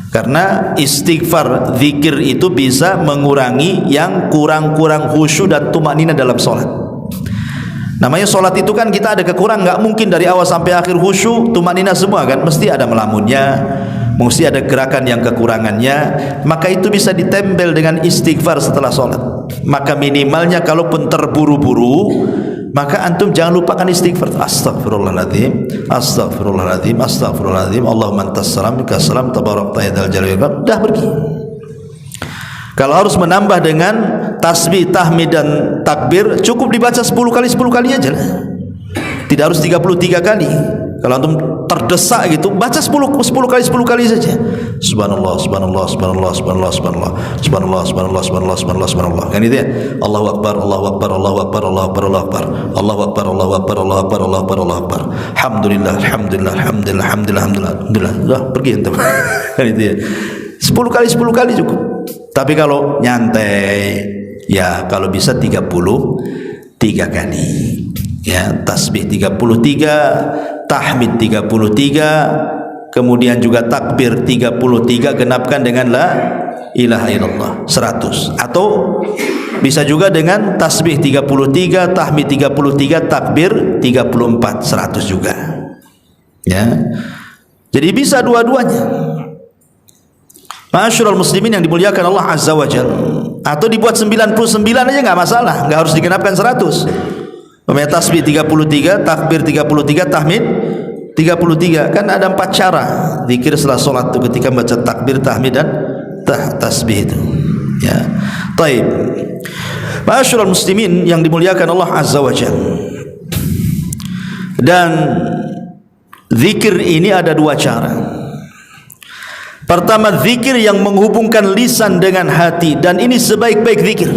Karena istighfar, zikir itu bisa mengurangi yang kurang-kurang khusyuk dan tumanina dalam sholat. Namanya sholat itu kan kita ada kekurangan, nggak mungkin dari awal sampai akhir khusyuk, tumanina semua kan, mesti ada melamunnya, mesti ada gerakan yang kekurangannya. Maka itu bisa ditempel dengan istighfar setelah sholat. Maka minimalnya kalaupun terburu-buru, maka antum jangan lupakan istighfar. Astaghfirullahaladzim, astaghfirullahaladzim, astaghfirullahaladzim, Allahumma antas salam minkas salam tabarakta ya dzal jalali wal ikram. Dah pergi. Kalau harus menambah dengan tasbih, tahmid dan takbir, cukup dibaca 10 kali aja lah. Tidak harus 33 kali. Kalau antum terdesak gitu, baca 10 kali saja. Subhanallah, subhanallah, subhanallah, subhanallah, subhanallah, subhanallah, subhanallah, subhanallah, subhanallah, subhanallah. Kan itu ya. Allahu akbar, Allahu akbar, Allahu akbar, Allahu akbar, Allahu akbar. Allahu akbar, Allahu akbar, Allahu akbar, Allahu akbar, Allahu akbar. Alhamdulillah, alhamdulillah, alhamdulillah, alhamdulillah, alhamdulillah. Sudah pergi antum. Kan itu ya. 10 kali cukup. Tapi kalau nyantai, ya kalau bisa 33 kali. Ya, tasbih 33, tahmid 33, kemudian juga takbir 33 genapkan dengan la ilaha illallah 100, atau bisa juga dengan tasbih 33, tahmid 33, takbir 34 100 juga, ya. Jadi bisa dua-duanya. Ma'asyiral muslimin yang dimuliakan Allah Azza wa Jalla. Atau dibuat 99 aja enggak masalah, enggak harus digenapkan 100. Tasbih 33, takbir 33, tahmid 33. Kan ada 4 cara zikir setelah salat itu ketika baca takbir, tahmid dan tasbih itu. Ya. Baik. Ma'asyiral muslimin yang dimuliakan Allah Azza wa Jalla. Dan zikir ini ada 2 cara. Pertama, zikir yang menghubungkan lisan dengan hati, dan ini sebaik-baik zikir,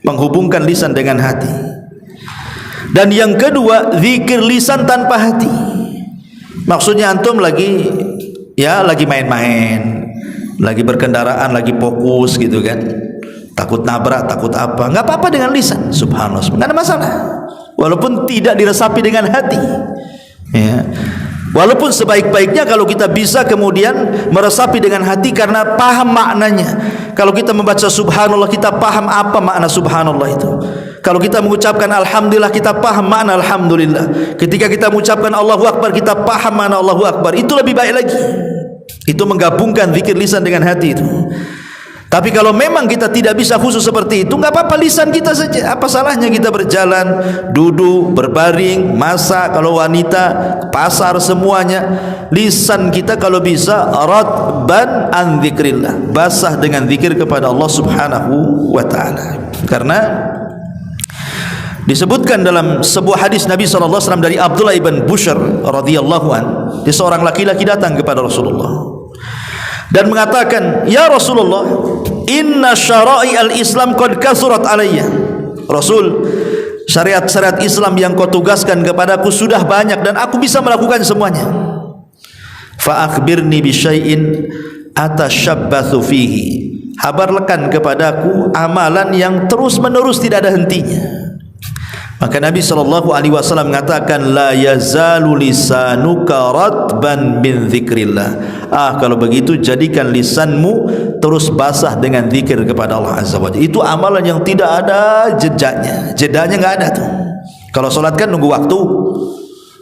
menghubungkan lisan dengan hati. Dan yang kedua, zikir lisan tanpa hati. Maksudnya antum lagi main-main, lagi berkendaraan, lagi fokus gitu kan, takut nabrak, takut apa, nggak apa-apa dengan lisan, subhanallah, nggak ada masalah, walaupun tidak diresapi dengan hati, ya. Walaupun sebaik-baiknya kalau kita bisa kemudian meresapi dengan hati karena paham maknanya. Kalau kita membaca subhanallah, kita paham apa makna subhanallah itu. Kalau kita mengucapkan alhamdulillah, kita paham makna alhamdulillah. Ketika kita mengucapkan Allahu Akbar, kita paham makna Allahu Akbar. Itu lebih baik lagi. Itu menggabungkan zikir lisan dengan hati itu. Tapi kalau memang kita tidak bisa khusus seperti itu, enggak apa-apa lisan kita saja. Apa salahnya kita berjalan, duduk, berbaring, masak, kalau wanita, pasar, semuanya. Lisan kita kalau bisa ratban an dzikrillah, basah dengan zikir kepada Allah Subhanahu wa taala. Karena disebutkan dalam sebuah hadis Nabi SAW dari Abdullah ibn Bushr radhiyallahu an, dia seorang laki-laki datang kepada Rasulullah dan mengatakan, "Ya Rasulullah, inna syara'i al-Islam qad kasurat alayya." Rasul, syariat-syariat Islam yang kau tugaskan kepadaku sudah banyak dan aku bisa melakukan semuanya. Fa akhbirni bi syai'in atashabbathu fihi. Habarkan kepadaku amalan yang terus-menerus tidak ada hentinya. Maka Nabi SAW mengatakan, la yazalu lisanuka ratban min dzikrillah. Kalau begitu jadikan lisanmu terus basah dengan zikir kepada Allah Azza wa Jalla. Itu amalan yang tidak ada jedanya enggak ada tuh. Kalau salat kan nunggu waktu.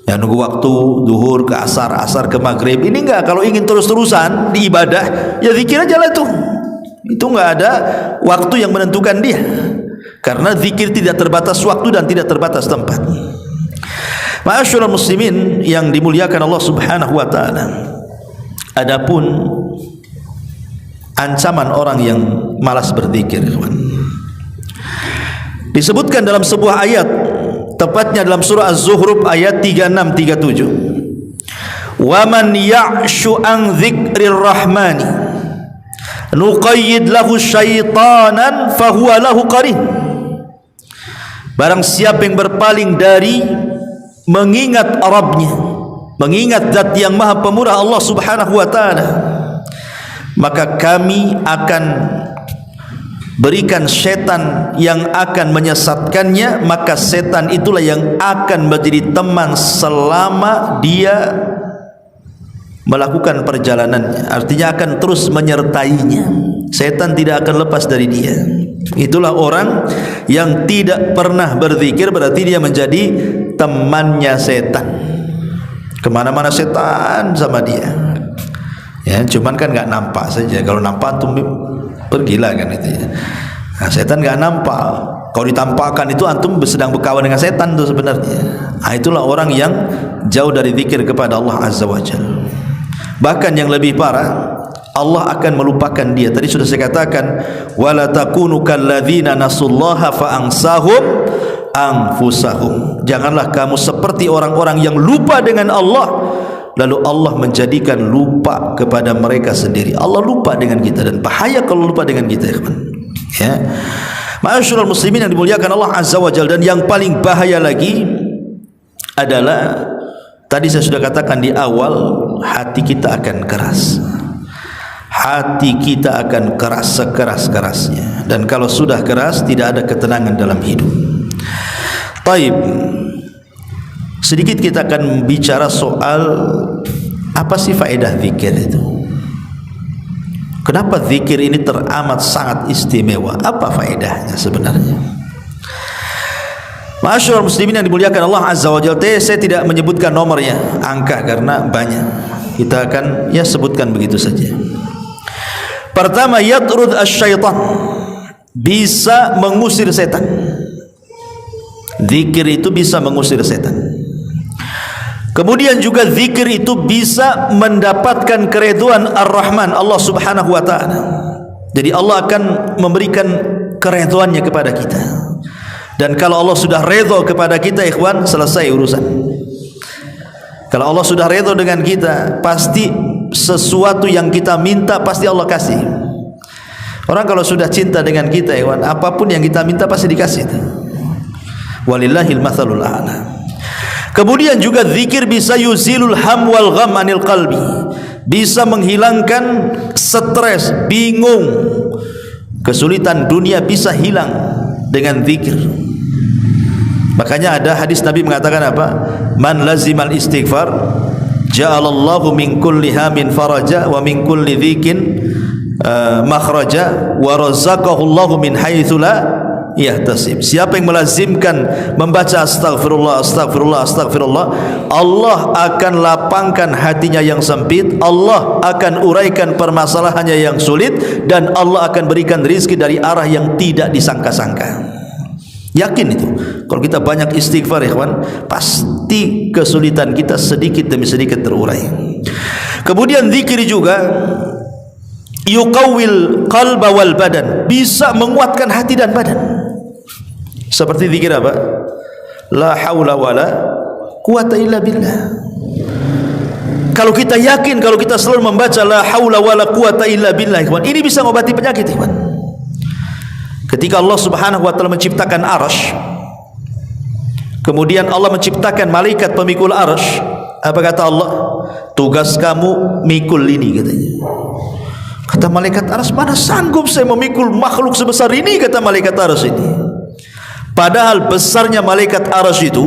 Ya, nunggu waktu zuhur ke asar, asar ke maghrib. Ini enggak, kalau ingin terus-terusan di ibadah, ya zikir aja lah tuh. Itu enggak ada waktu yang menentukan dia. Karena zikir tidak terbatas waktu dan tidak terbatas tempat. Ma'asyiral muslimin yang dimuliakan Allah Subhanahu wa taala. Adapun ancaman orang yang malas berzikir, disebutkan dalam sebuah ayat, tepatnya dalam surah Az-Zukhruf ayat 36 37. Wa man ya'shu an dzikrir rahmani nuqayyid lahu syaitanan fahuwa lahu qarin. Barang siapa yang berpaling dari mengingat Rabbnya, mengingat zat yang maha pemurah Allah Subhanahu wa ta'ala, maka kami akan berikan setan yang akan menyesatkannya. Maka setan itulah yang akan menjadi teman selama dia melakukan perjalanannya. Artinya akan terus menyertainya. Setan tidak akan lepas dari dia. Itulah orang yang tidak pernah berzikir, berarti dia menjadi temannya setan. Kemana-mana setan sama dia. Ya, cuman kan nggak nampak saja. Kalau nampak tuh pergilah kan itu ya. Nah, setan nggak nampak. Kalau ditampakkan itu antum sedang berkawan dengan setan tuh sebenarnya. Nah, itulah orang yang jauh dari zikir kepada Allah Azza wa Jalla. Bahkan yang lebih parah, Allah akan melupakan dia. Tadi sudah saya katakan, wala takunu kalladzina nasullaha fa ansahum anfusahum. Janganlah kamu seperti orang-orang yang lupa dengan Allah, lalu Allah menjadikan lupa kepada mereka sendiri. Allah lupa dengan kita, dan bahaya kalau lupa dengan kita, ya. Ma'asyiral muslimin yang dimuliakan Allah Azza wa Jalla. Dan yang paling bahaya lagi adalah, tadi saya sudah katakan di awal, hati kita akan keras. Hati kita akan keras sekeras-kerasnya, dan kalau sudah keras tidak ada ketenangan dalam hidup. Taib, sedikit kita akan bicara soal Apa sih faedah zikir itu? Kenapa zikir ini teramat sangat istimewa? Apa faedahnya sebenarnya? Ma'asyiral muslimin yang dimuliakan Allah Azza wa Jalla, saya tidak menyebutkan nomornya, angka, karena banyak. Kita akan sebutkan begitu saja. Pertama, yatrud asy-syaitan, bisa mengusir setan. Zikir itu bisa mengusir setan. Kemudian juga zikir itu bisa mendapatkan keridhaan Ar-Rahman, Allah Subhanahu wa taala. Jadi Allah akan memberikan keridhaannya kepada kita. Dan kalau Allah sudah redha kepada kita, ikhwan, selesai urusan. Kalau Allah sudah redha dengan kita, pasti sesuatu yang kita minta pasti Allah kasih. Orang kalau sudah cinta dengan kita, ikhwan, apapun yang kita minta pasti dikasih. Walillahil matsalul a'la. Kemudian juga zikir bisa yuzilul ham wal gham anil qalbi, bisa menghilangkan stres, bingung, kesulitan dunia bisa hilang dengan zikir. Makanya ada hadis Nabi mengatakan apa? Man lazimal istighfar ja'alallahu min kulli hamin faraja wa min kulli dhikin makhraja wa razaqahu Allahu min haitsu la yahtasib. Siapa yang melazimkan membaca astaghfirullah, astaghfirullah, astaghfirullah, Allah akan lapangkan hatinya yang sempit, Allah akan uraikan permasalahannya yang sulit, dan Allah akan berikan rizki dari arah yang tidak disangka-sangka. Yakin itu. Kalau kita banyak istighfar, ikhwan, pasti kesulitan kita sedikit demi sedikit terurai. Kemudian zikir juga yuqawwil qalba wal badan, bisa menguatkan hati dan badan. Seperti zikir apa? La haula wala quwata illa billah. Kalau kita yakin, kalau kita selalu membaca la haula wala quwata illa billah, ikhwan, ini bisa mengobati penyakit, ikhwan. Ketika Allah Subhanahu wa taala menciptakan arsy, kemudian Allah menciptakan malaikat pemikul arsy, apa kata Allah? Tugas kamu mikul ini, katanya. Kata malaikat arsy, mana sanggup saya memikul makhluk sebesar ini, kata malaikat arsy ini. Padahal besarnya malaikat arsy itu,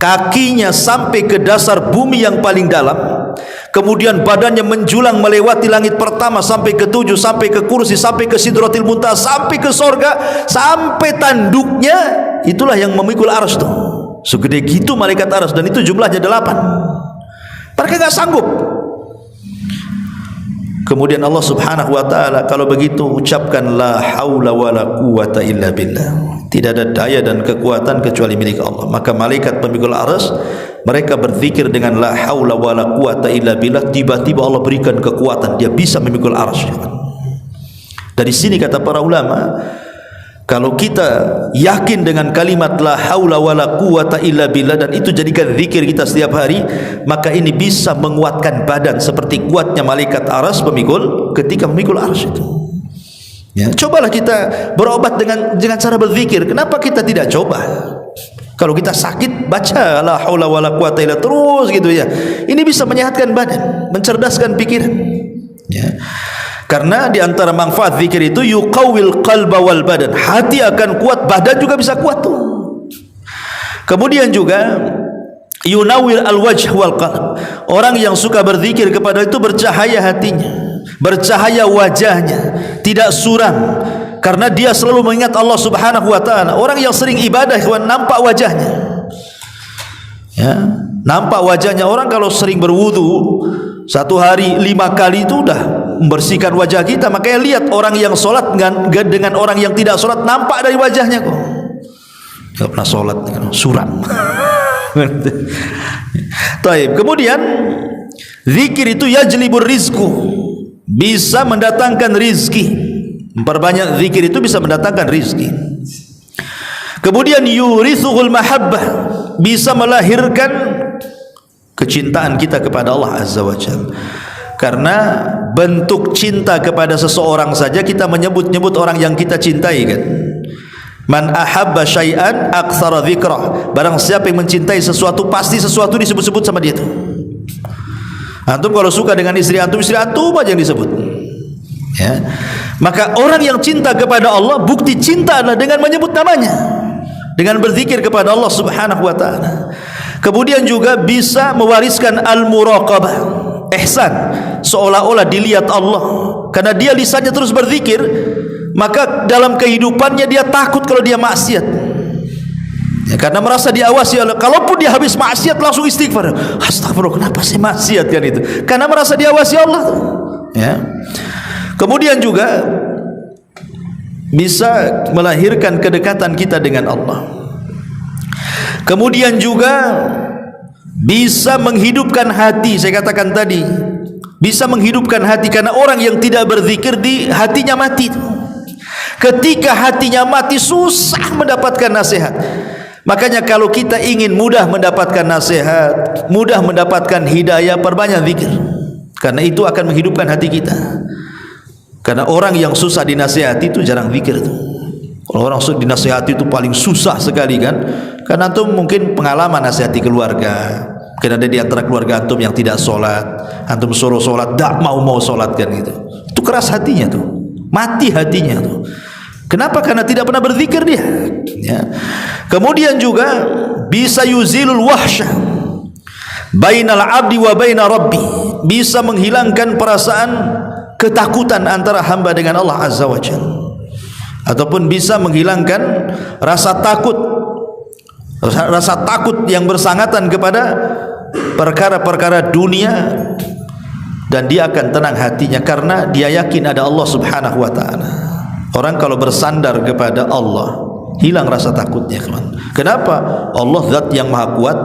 kakinya sampai ke dasar bumi yang paling dalam, kemudian badannya menjulang melewati langit pertama sampai ke 7, sampai ke kursi, sampai ke sidratil muntaha, sampai ke sorga, sampai tanduknya, itulah yang memikul arsy itu. Segede gitu malaikat arsy, dan itu jumlahnya 8. Mereka enggak sanggup. Kemudian Allah Subhanahu wa taala, kalau begitu ucapkan la haula wala quwata illa billah. Tidak ada daya dan kekuatan kecuali milik Allah. Maka malaikat pemikul arsy, mereka berzikir dengan la haula wala quwata illa billah, tiba-tiba Allah berikan kekuatan, dia bisa memikul arsy. Dari sini kata para ulama, kalau kita yakin dengan kalimat la haula wala quwata illa billah, dan itu jadikan zikir kita setiap hari, maka ini bisa menguatkan badan seperti kuatnya malaikat arsy pemikul ketika memikul arsy itu. Ya, cobalah kita berobat dengan cara berzikir. Kenapa kita tidak coba? Kalau kita sakit, baca la haula wala quwata illa terus gitu ya. Ini bisa menyehatkan badan, mencerdaskan pikiran. Ya. Karena di antara manfaat zikir itu yuqawwil qalba wal badan. Hati akan kuat, badan juga bisa kuat tuh. Kemudian juga yunawwil al-wajh wal qalb. Orang yang suka berzikir kepada itu bercahaya hatinya, bercahaya wajahnya, tidak suram, karena dia selalu mengingat Allah Subhanahu wa taala. Orang yang sering ibadah, ikhwan, nampak wajahnya. Ya, nampak wajahnya. Orang kalau sering berwudu satu hari 5 kali itu udah membersihkan wajah kita. Makanya lihat orang yang sholat dengan orang yang tidak sholat, nampak dari wajahnya kok. Tidak pernah sholat, suram. Taib. Kemudian zikir itu yajlibur rizku, bisa mendatangkan rizki. Memperbanyak zikir itu bisa mendatangkan rizki. Kemudian yurithuhul mahabbah, bisa melahirkan kecintaan kita kepada Allah Azza wa Jalla. Karena bentuk cinta kepada seseorang saja kita menyebut-nyebut orang yang kita cintai, kan. Man ahabba syai'an aktsara dzikrah. Barang siapa yang mencintai sesuatu, pasti sesuatu disebut-sebut sama dia itu. Antum kalau suka dengan istri antum aja yang disebut. Ya. Maka orang yang cinta kepada Allah, bukti cinta adalah dengan menyebut namanya, dengan berzikir kepada Allah Subhanahu wa taala. Kemudian juga bisa mewariskan al-muraqabah, ihsan, seolah-olah dilihat Allah. Karena dia lisannya terus berzikir, maka dalam kehidupannya dia takut kalau dia maksiat. Ya, karena merasa diawasi oleh, kalaupun dia habis maksiat langsung istighfar. Astagfirullah, kenapa saya maksiat kan itu? Karena merasa diawasi Allah. Ya. Kemudian juga bisa melahirkan kedekatan kita dengan Allah. Kemudian juga bisa menghidupkan hati. Saya katakan tadi, bisa menghidupkan hati, karena orang yang tidak berzikir di hatinya mati. Ketika hatinya mati susah mendapatkan nasihat. Makanya kalau kita ingin mudah mendapatkan nasihat, mudah mendapatkan hidayah, perbanyak zikir. Karena itu akan menghidupkan hati kita. Karena orang yang susah dinasihati itu jarang zikir itu. Kalau orang dinasihati itu paling susah sekali kan. Karena antum mungkin pengalaman nasihati keluarga. Mungkin ada di antara keluarga antum yang tidak sholat, antum suruh sholat, tak mau sholat kan gitu. Itu keras hatinya tuh, mati hatinya tuh. Kenapa? Karena tidak pernah berzikir dia. Ya. Kemudian juga bisa yuzilul wahsyah bainal abdi wa baina rabbi, bisa menghilangkan perasaan ketakutan antara hamba dengan Allah Azza wa Jalla, ataupun bisa menghilangkan rasa takut yang bersangatan kepada perkara-perkara dunia, dan dia akan tenang hatinya karena dia yakin ada Allah Subhanahu wa taala. Orang kalau bersandar kepada Allah, hilang rasa takutnya, kawan. Kenapa? Allah zat yang maha kuat,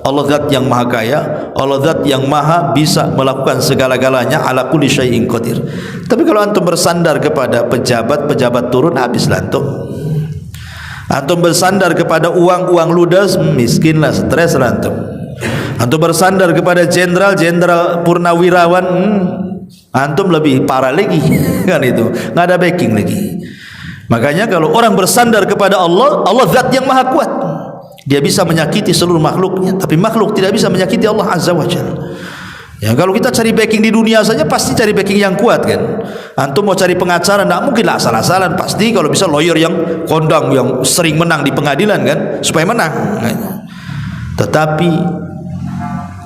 Allah zat yang maha kaya, Allah zat yang maha bisa melakukan segala-galanya, ala kulli syai'in qadir. Tapi kalau antum bersandar kepada pejabat turun, habislah antum. Antum bersandar kepada uang ludas, miskinlah, streslah antum. Antum bersandar kepada jenderal purnawirawan, antum lebih parah lagi kan itu, nggak ada backing lagi. Makanya kalau orang bersandar kepada Allah, Allah zat yang maha kuat, dia bisa menyakiti seluruh makhluknya, tapi makhluk tidak bisa menyakiti Allah Azza wa Jalla. Ya, kalau kita cari backing di dunia saja pasti cari backing yang kuat kan. Antum mau cari pengacara, tidak mungkin lah asal-asalan, pasti kalau bisa lawyer yang kondang, yang sering menang di pengadilan kan, supaya menang. Tetapi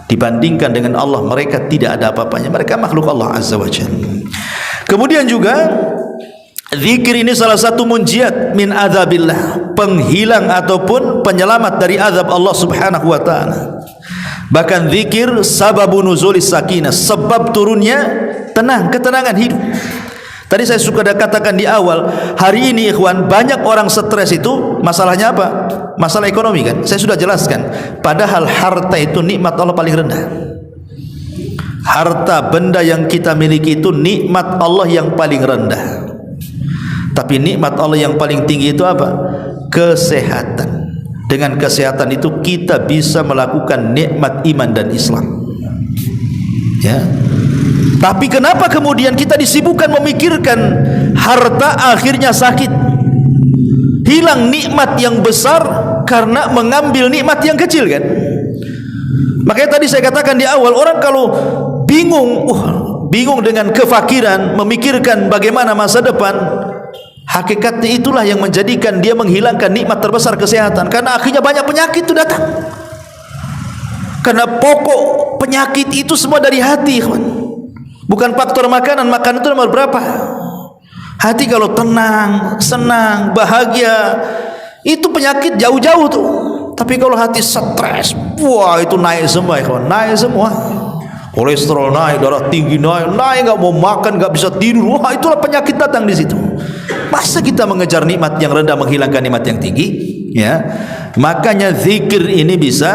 dibandingkan dengan Allah, mereka tidak ada apa-apanya, mereka makhluk Allah Azza wa Jalla. Kemudian juga zikir ini salah satu munjiat min adzabillah, penghilang ataupun penyelamat dari azab Allah Subhanahu wa taala. Bahkan zikir sababun nuzulis sakinah, sebab turunnya ketenangan hidup. Tadi saya suka katakan di awal, hari ini ikhwan, banyak orang stres itu masalahnya apa? Masalah ekonomi kan? Saya sudah jelaskan. Padahal harta itu nikmat Allah paling rendah. Harta benda yang kita miliki itu nikmat Allah yang paling rendah. Tapi nikmat Allah yang paling tinggi itu apa? Kesehatan. Dengan kesehatan itu kita bisa melakukan nikmat iman dan Islam. Ya. Tapi kenapa kemudian kita disibukkan memikirkan harta, akhirnya sakit? Hilang nikmat yang besar karena mengambil nikmat yang kecil kan? Makanya tadi saya katakan di awal, orang kalau bingung dengan kefakiran, memikirkan bagaimana masa depan, hakikatnya itulah yang menjadikan dia menghilangkan nikmat terbesar kesehatan. Karena akhirnya banyak penyakit itu datang. Karena pokok penyakit itu semua dari hati, kawan. Bukan faktor makanan itu nomor berapa. Hati kalau tenang, senang, bahagia, itu penyakit jauh-jauh tuh. Tapi kalau hati stres, wah itu naik semua, kawan. Naik semua. Kolesterol naik, darah tinggi naik, nggak mau makan, nggak bisa tidur. Wah itulah penyakit datang di situ. Masa kita mengejar nikmat yang rendah menghilangkan nikmat yang tinggi? Ya, makanya zikir ini bisa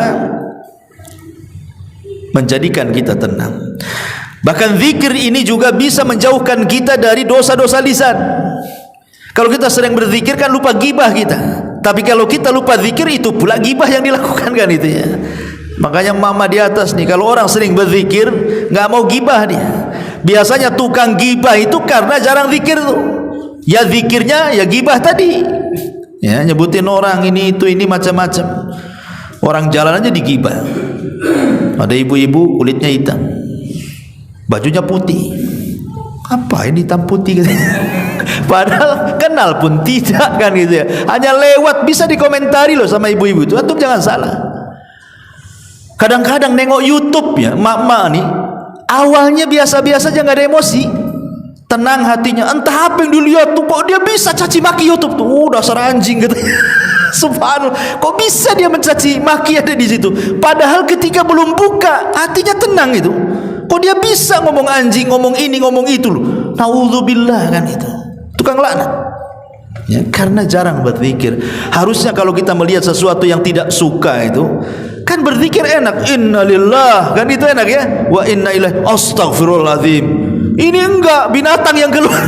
menjadikan kita tenang. Bahkan zikir ini juga bisa menjauhkan kita dari dosa-dosa lisan. Kalau kita sering berzikir kan lupa gibah kita. Tapi kalau kita lupa zikir, itu pula gibah yang dilakukan kan itu ya. Makanya mama di atas nih, kalau orang sering berzikir nggak mau gibah dia. Biasanya tukang gibah itu karena jarang zikir tuh. Ya zikirnya ya gibah tadi. Ya nyebutin orang ini itu ini macam-macam. Orang jalan aja digibah. Ada ibu-ibu kulitnya hitam, bajunya putih. Apa ini hitam putih gitu? Padahal kenal pun tidak kan gitu ya. Hanya lewat bisa dikomentari loh sama ibu-ibu itu. Antum jangan salah. Kadang-kadang nengok YouTube ya, mak-mak nih awalnya biasa-biasa aja, nggak ada emosi, tenang hatinya. Entah apa yang dilihat tuh, kok dia bisa caci maki YouTube tuh, dasar anjing gitu. Subhanallah, kok bisa dia mencaci maki ada di situ? Padahal ketika belum buka, hatinya tenang itu. Kok dia bisa ngomong anjing, ngomong ini, ngomong itu loh. Naudzubillah kan itu. Tukang laknat. Ya, karena jarang berzikir. Harusnya kalau kita melihat sesuatu yang tidak suka itu, kan berzikir enak. Innalillah, kan itu enak ya. Wa inna ilaihi, astaghfirullahaladzim. Ini enggak, binatang yang keluar.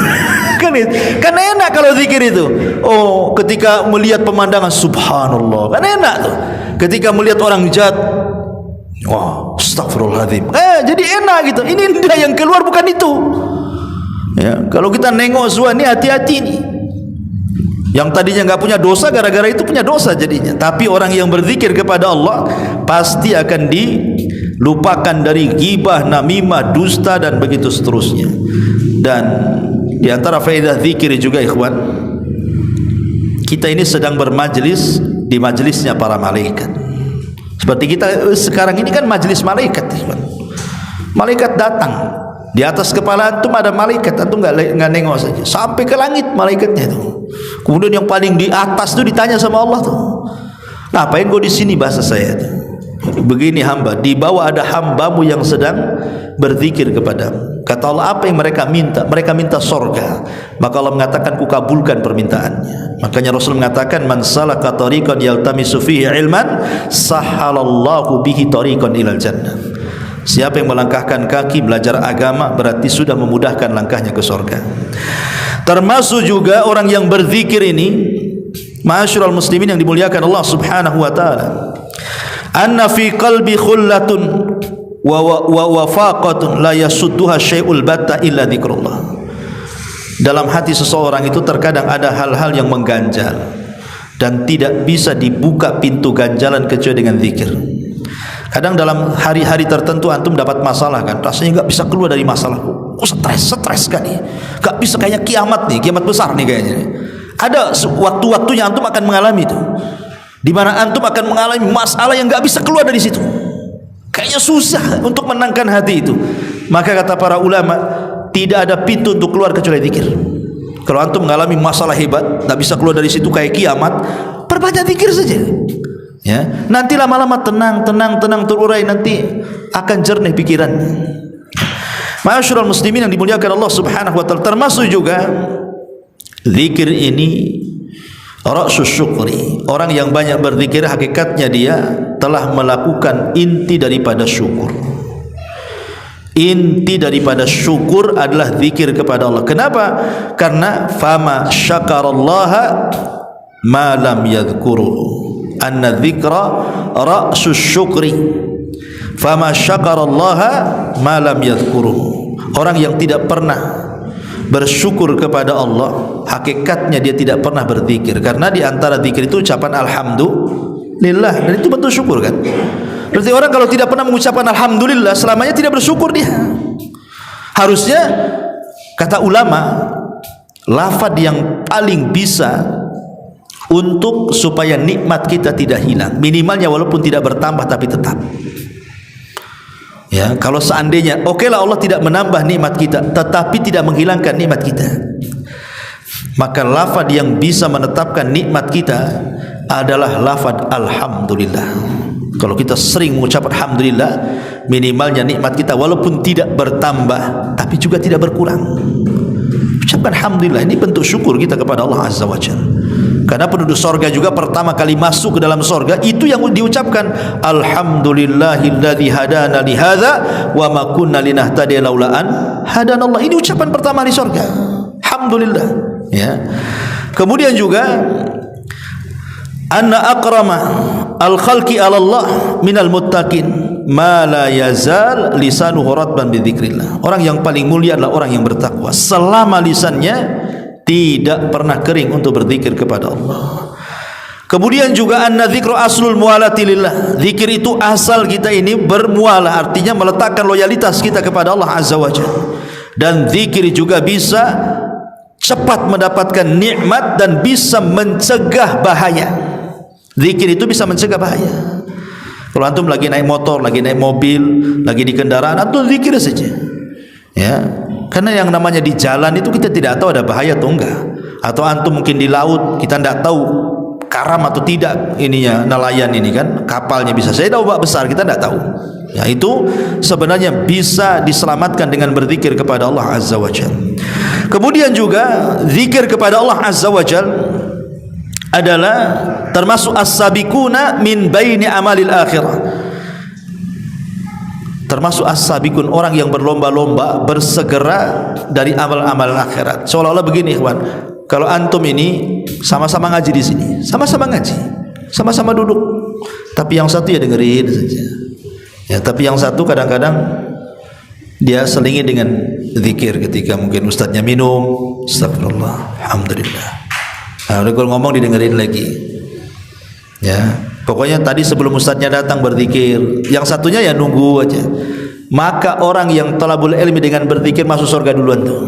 Kan itu. Kan enak kalau zikir itu. Oh, ketika melihat pemandangan, subhanallah, kan enak tuh. Ketika melihat orang jahat, wah, astagfirullahaladzim. Jadi enak gitu. Ini dia yang keluar, bukan itu. Ya, kalau kita nengok zua ini, hati-hati nih. Yang tadinya nggak punya dosa, gara-gara itu punya dosa jadinya. Tapi orang yang berzikir kepada Allah pasti akan dilupakan dari ghibah, namimah, dusta dan begitu seterusnya. Dan di antara faedah zikir juga ikhwan, kita ini sedang bermajlis di majlisnya para malaikat. Seperti kita sekarang ini kan majlis malaikat, ikhwan. Malaikat datang, di atas kepala antum ada malaikat, antum nggak nengok saja, sampai ke langit malaikatnya itu. Kemudian yang paling di atas itu ditanya sama Allah tuh, ngapain kau di sini, bahasa saya tuh. Begini hamba, di bawah ada hambamu yang sedang berzikir kepadamu. Kata Allah, apa yang mereka minta? Mereka minta sorga. Maka Allah mengatakan, ku kabulkan permintaannya. Makanya Rasul mengatakan, man salaka tariqan yaltamisu fihi ilman, sahalallahu bihi tariqan ilal jannah. Siapa yang melangkahkan kaki belajar agama, berarti sudah memudahkan langkahnya ke sorga. Termasuk juga orang yang berzikir ini, ma'asyiral muslimin yang dimuliakan Allah subhanahu wa ta'ala, anna fi qalbi khullatun wa wafaqatun la yasudduha syai'ul batta illa dzikrullah. Dalam hati seseorang itu terkadang ada hal-hal yang mengganjal dan tidak bisa dibuka pintu ganjalan kecuali dengan zikir. Kadang dalam hari-hari tertentu antum dapat masalah kan, rasanya nggak bisa keluar dari masalah. Stres kan nih, nggak bisa, kayaknya kiamat nih, kiamat besar nih kayaknya. Ada waktu-waktunya antum akan mengalami itu, di mana antum akan mengalami masalah yang nggak bisa keluar dari situ. Kayaknya susah untuk menenangkan hati itu. Maka kata para ulama, tidak ada pintu untuk keluar kecuali zikir. Kalau antum mengalami masalah hebat, nggak bisa keluar dari situ kayak kiamat, perbanyak zikir saja. Ya, nanti lama-lama tenang terurai, nanti akan jernih pikirannya. Ma'asyiral muslimin yang dimuliakan Allah subhanahu wa ta'ala, termasuk juga zikir ini ra'sus syukri. Orang yang banyak berzikir hakikatnya dia telah melakukan inti daripada syukur. Inti daripada syukur adalah zikir kepada Allah. Kenapa? Karena fama syakarallaha ma lam yadhkuruhu. Anna dzikra ra'sus syukri. Fama syakarallaha ma lam yadhkuruhu. Orang yang tidak pernah bersyukur kepada Allah, hakikatnya dia tidak pernah berzikir. Karena di antara zikir itu ucapan alhamdulillah, dan itu bentuk syukur kan. Berarti orang kalau tidak pernah mengucapkan alhamdulillah, selamanya tidak bersyukur dia. Harusnya kata ulama, lafaz yang paling bisa untuk supaya nikmat kita tidak hilang, minimalnya walaupun tidak bertambah tapi tetap. Ya, kalau seandainya okelah Allah tidak menambah nikmat kita, tetapi tidak menghilangkan nikmat kita, maka lafaz yang bisa menetapkan nikmat kita adalah lafaz alhamdulillah. Kalau kita sering mengucap alhamdulillah, minimalnya nikmat kita walaupun tidak bertambah tapi juga tidak berkurang. Ucapkan alhamdulillah, ini bentuk syukur kita kepada Allah azza wajalla. Karena penduduk sorga juga pertama kali masuk ke dalam sorga itu yang diucapkan, alhamdulillahilladzi hadana li hadza wa ma kunna linahtadiya laula an hadanallah. Ini ucapan pertama di sorga, alhamdulillah. Ya. Kemudian juga anna akrama al khalqi ala Allah minal muttaqin ma la yazal lisanuhu ratban bi dzikrillah. Orang yang paling mulia adalah orang yang bertakwa selama lisannya tidak pernah kering untuk berzikir kepada Allah. Kemudian juga anna dzikru aslul mualati lillah. Zikir itu asal kita ini bermualah, artinya meletakkan loyalitas kita kepada Allah azza wajalla. Dan zikir juga bisa cepat mendapatkan nikmat dan bisa mencegah bahaya. Zikir itu bisa mencegah bahaya. Kalau antum lagi naik motor, lagi naik mobil, lagi di kendaraan, antum zikir saja. Ya, karena yang namanya di jalan itu kita tidak tahu ada bahaya atau enggak. Atau antum mungkin di laut, kita tidak tahu karam atau tidak ininya nelayan ini kan, kapalnya bisa saja ombak besar, kita tidak tahu. Ya, itu sebenarnya bisa diselamatkan dengan berzikir kepada Allah Azza wa Jalla. Kemudian juga zikir kepada Allah Azza wa Jalla adalah termasuk as-sabiquna min baini amalil akhirah. Termasuk as-sabiqun, orang yang berlomba-lomba bersegera dari amal-amal akhirat. Seolah-olah begini, ikhwan, kalau antum ini sama-sama ngaji di sini, sama-sama ngaji, sama-sama duduk, tapi yang satu ya dengerin saja. Ya, tapi yang satu kadang-kadang dia selingi dengan zikir ketika mungkin ustadznya minum, astagfirullah, alhamdulillah. Nah, udah kalau ngomong didengerin lagi. Ya, pokoknya tadi sebelum ustadznya datang berzikir, yang satunya ya nunggu aja. Maka orang yang talabul ilmi dengan berzikir masuk surga duluan tuh.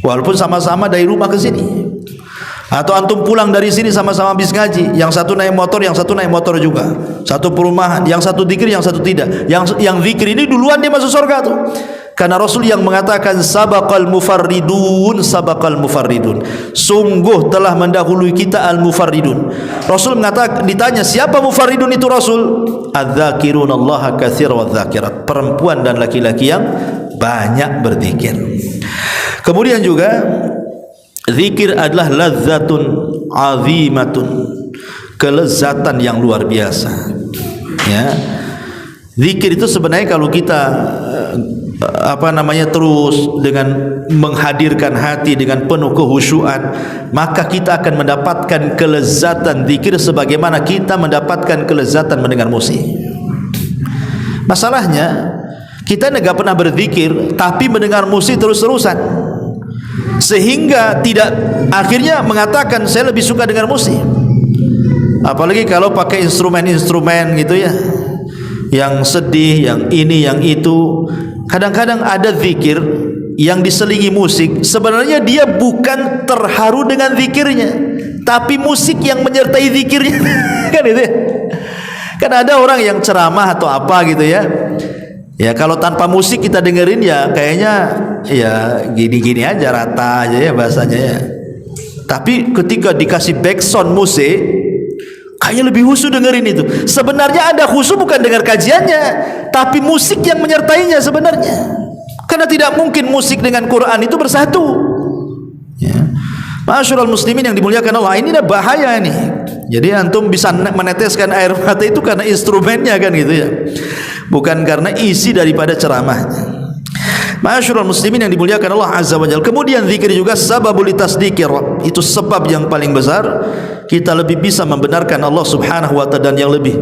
Walaupun sama-sama dari rumah ke sini. Atau antum pulang dari sini sama-sama habis ngaji, yang satu naik motor, yang satu naik motor juga. Satu perumahan, yang satu zikir, yang satu tidak. Yang zikir ini duluan dia masuk surga tuh. Karena Rasul yang mengatakan sabaqal mufarridun, sabaqal mufarridun. Sungguh telah mendahului kita al-mufarridun. Rasul mengatakan, ditanya siapa mufarridun itu Rasul? Adz-dzakirunallaha katsiran wadz-dzakirat. Perempuan dan laki-laki yang banyak berzikir. Kemudian juga zikir adalah lazzatun azimatun, kelezatan yang luar biasa. Ya, zikir itu sebenarnya kalau kita terus dengan menghadirkan hati dengan penuh kehusyuan, maka kita akan mendapatkan kelezatan zikir sebagaimana kita mendapatkan kelezatan mendengar musik. Masalahnya kita enggak pernah berzikir tapi mendengar musik terus-terusan, sehingga tidak akhirnya mengatakan saya lebih suka dengar musik. Apalagi kalau pakai instrumen-instrumen gitu ya, yang sedih, yang ini, yang itu. Kadang-kadang ada zikir yang diselingi musik, sebenarnya dia bukan terharu dengan zikirnya, tapi musik yang menyertai zikirnya. Kan itu ya? Kan ada orang yang ceramah atau apa gitu ya, ya kalau tanpa musik kita dengerin ya kayaknya ya gini-gini aja, rata aja ya bahasanya ya. Tapi ketika dikasih backsound musik, kayaknya lebih khusyuk dengerin itu. Sebenarnya ada khusyuk bukan dengar kajiannya, tapi musik yang menyertainya sebenarnya. Karena tidak mungkin musik dengan Quran itu bersatu. Ya. Ma'asyiral muslimin yang dimuliakan Allah, ini dah bahaya ini. Jadi antum bisa meneteskan air mata itu karena instrumennya kan gitu ya, bukan karena isi daripada ceramahnya. Ma'asyiral muslimin yang dimuliakan Allah Azza wa Jalla. Kemudian zikir juga sababul tasdiqir, itu sebab yang paling besar kita lebih bisa membenarkan Allah Subhanahu wa taala, dan yang lebih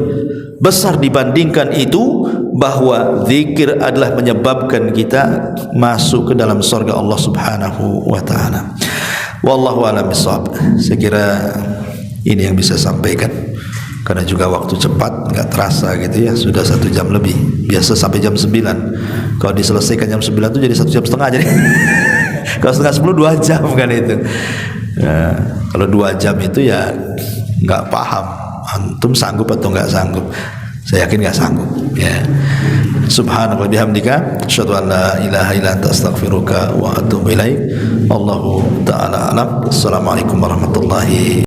besar dibandingkan itu bahwa zikir adalah menyebabkan kita masuk ke dalam surga Allah Subhanahu wa taala. Wallahu a'lam bishawab. Saya kira ini yang bisa sampaikan, karena juga waktu cepat, enggak terasa gitu ya, sudah 1 jam lebih. Biasa sampai jam 9. Kalau diselesaikan jam 9 itu jadi 1 jam setengah jadi. Kalau setengah 10 2 jam kan itu. Nah, kalau 2 jam itu ya enggak paham antum sanggup atau enggak sanggup. Saya yakin enggak sanggup ya. Subhanallah bihamdika asyhadu an la ilaha illa anta astaghfiruka wa atubu ilaik. Allahu taala alam. Assalamualaikum warahmatullahi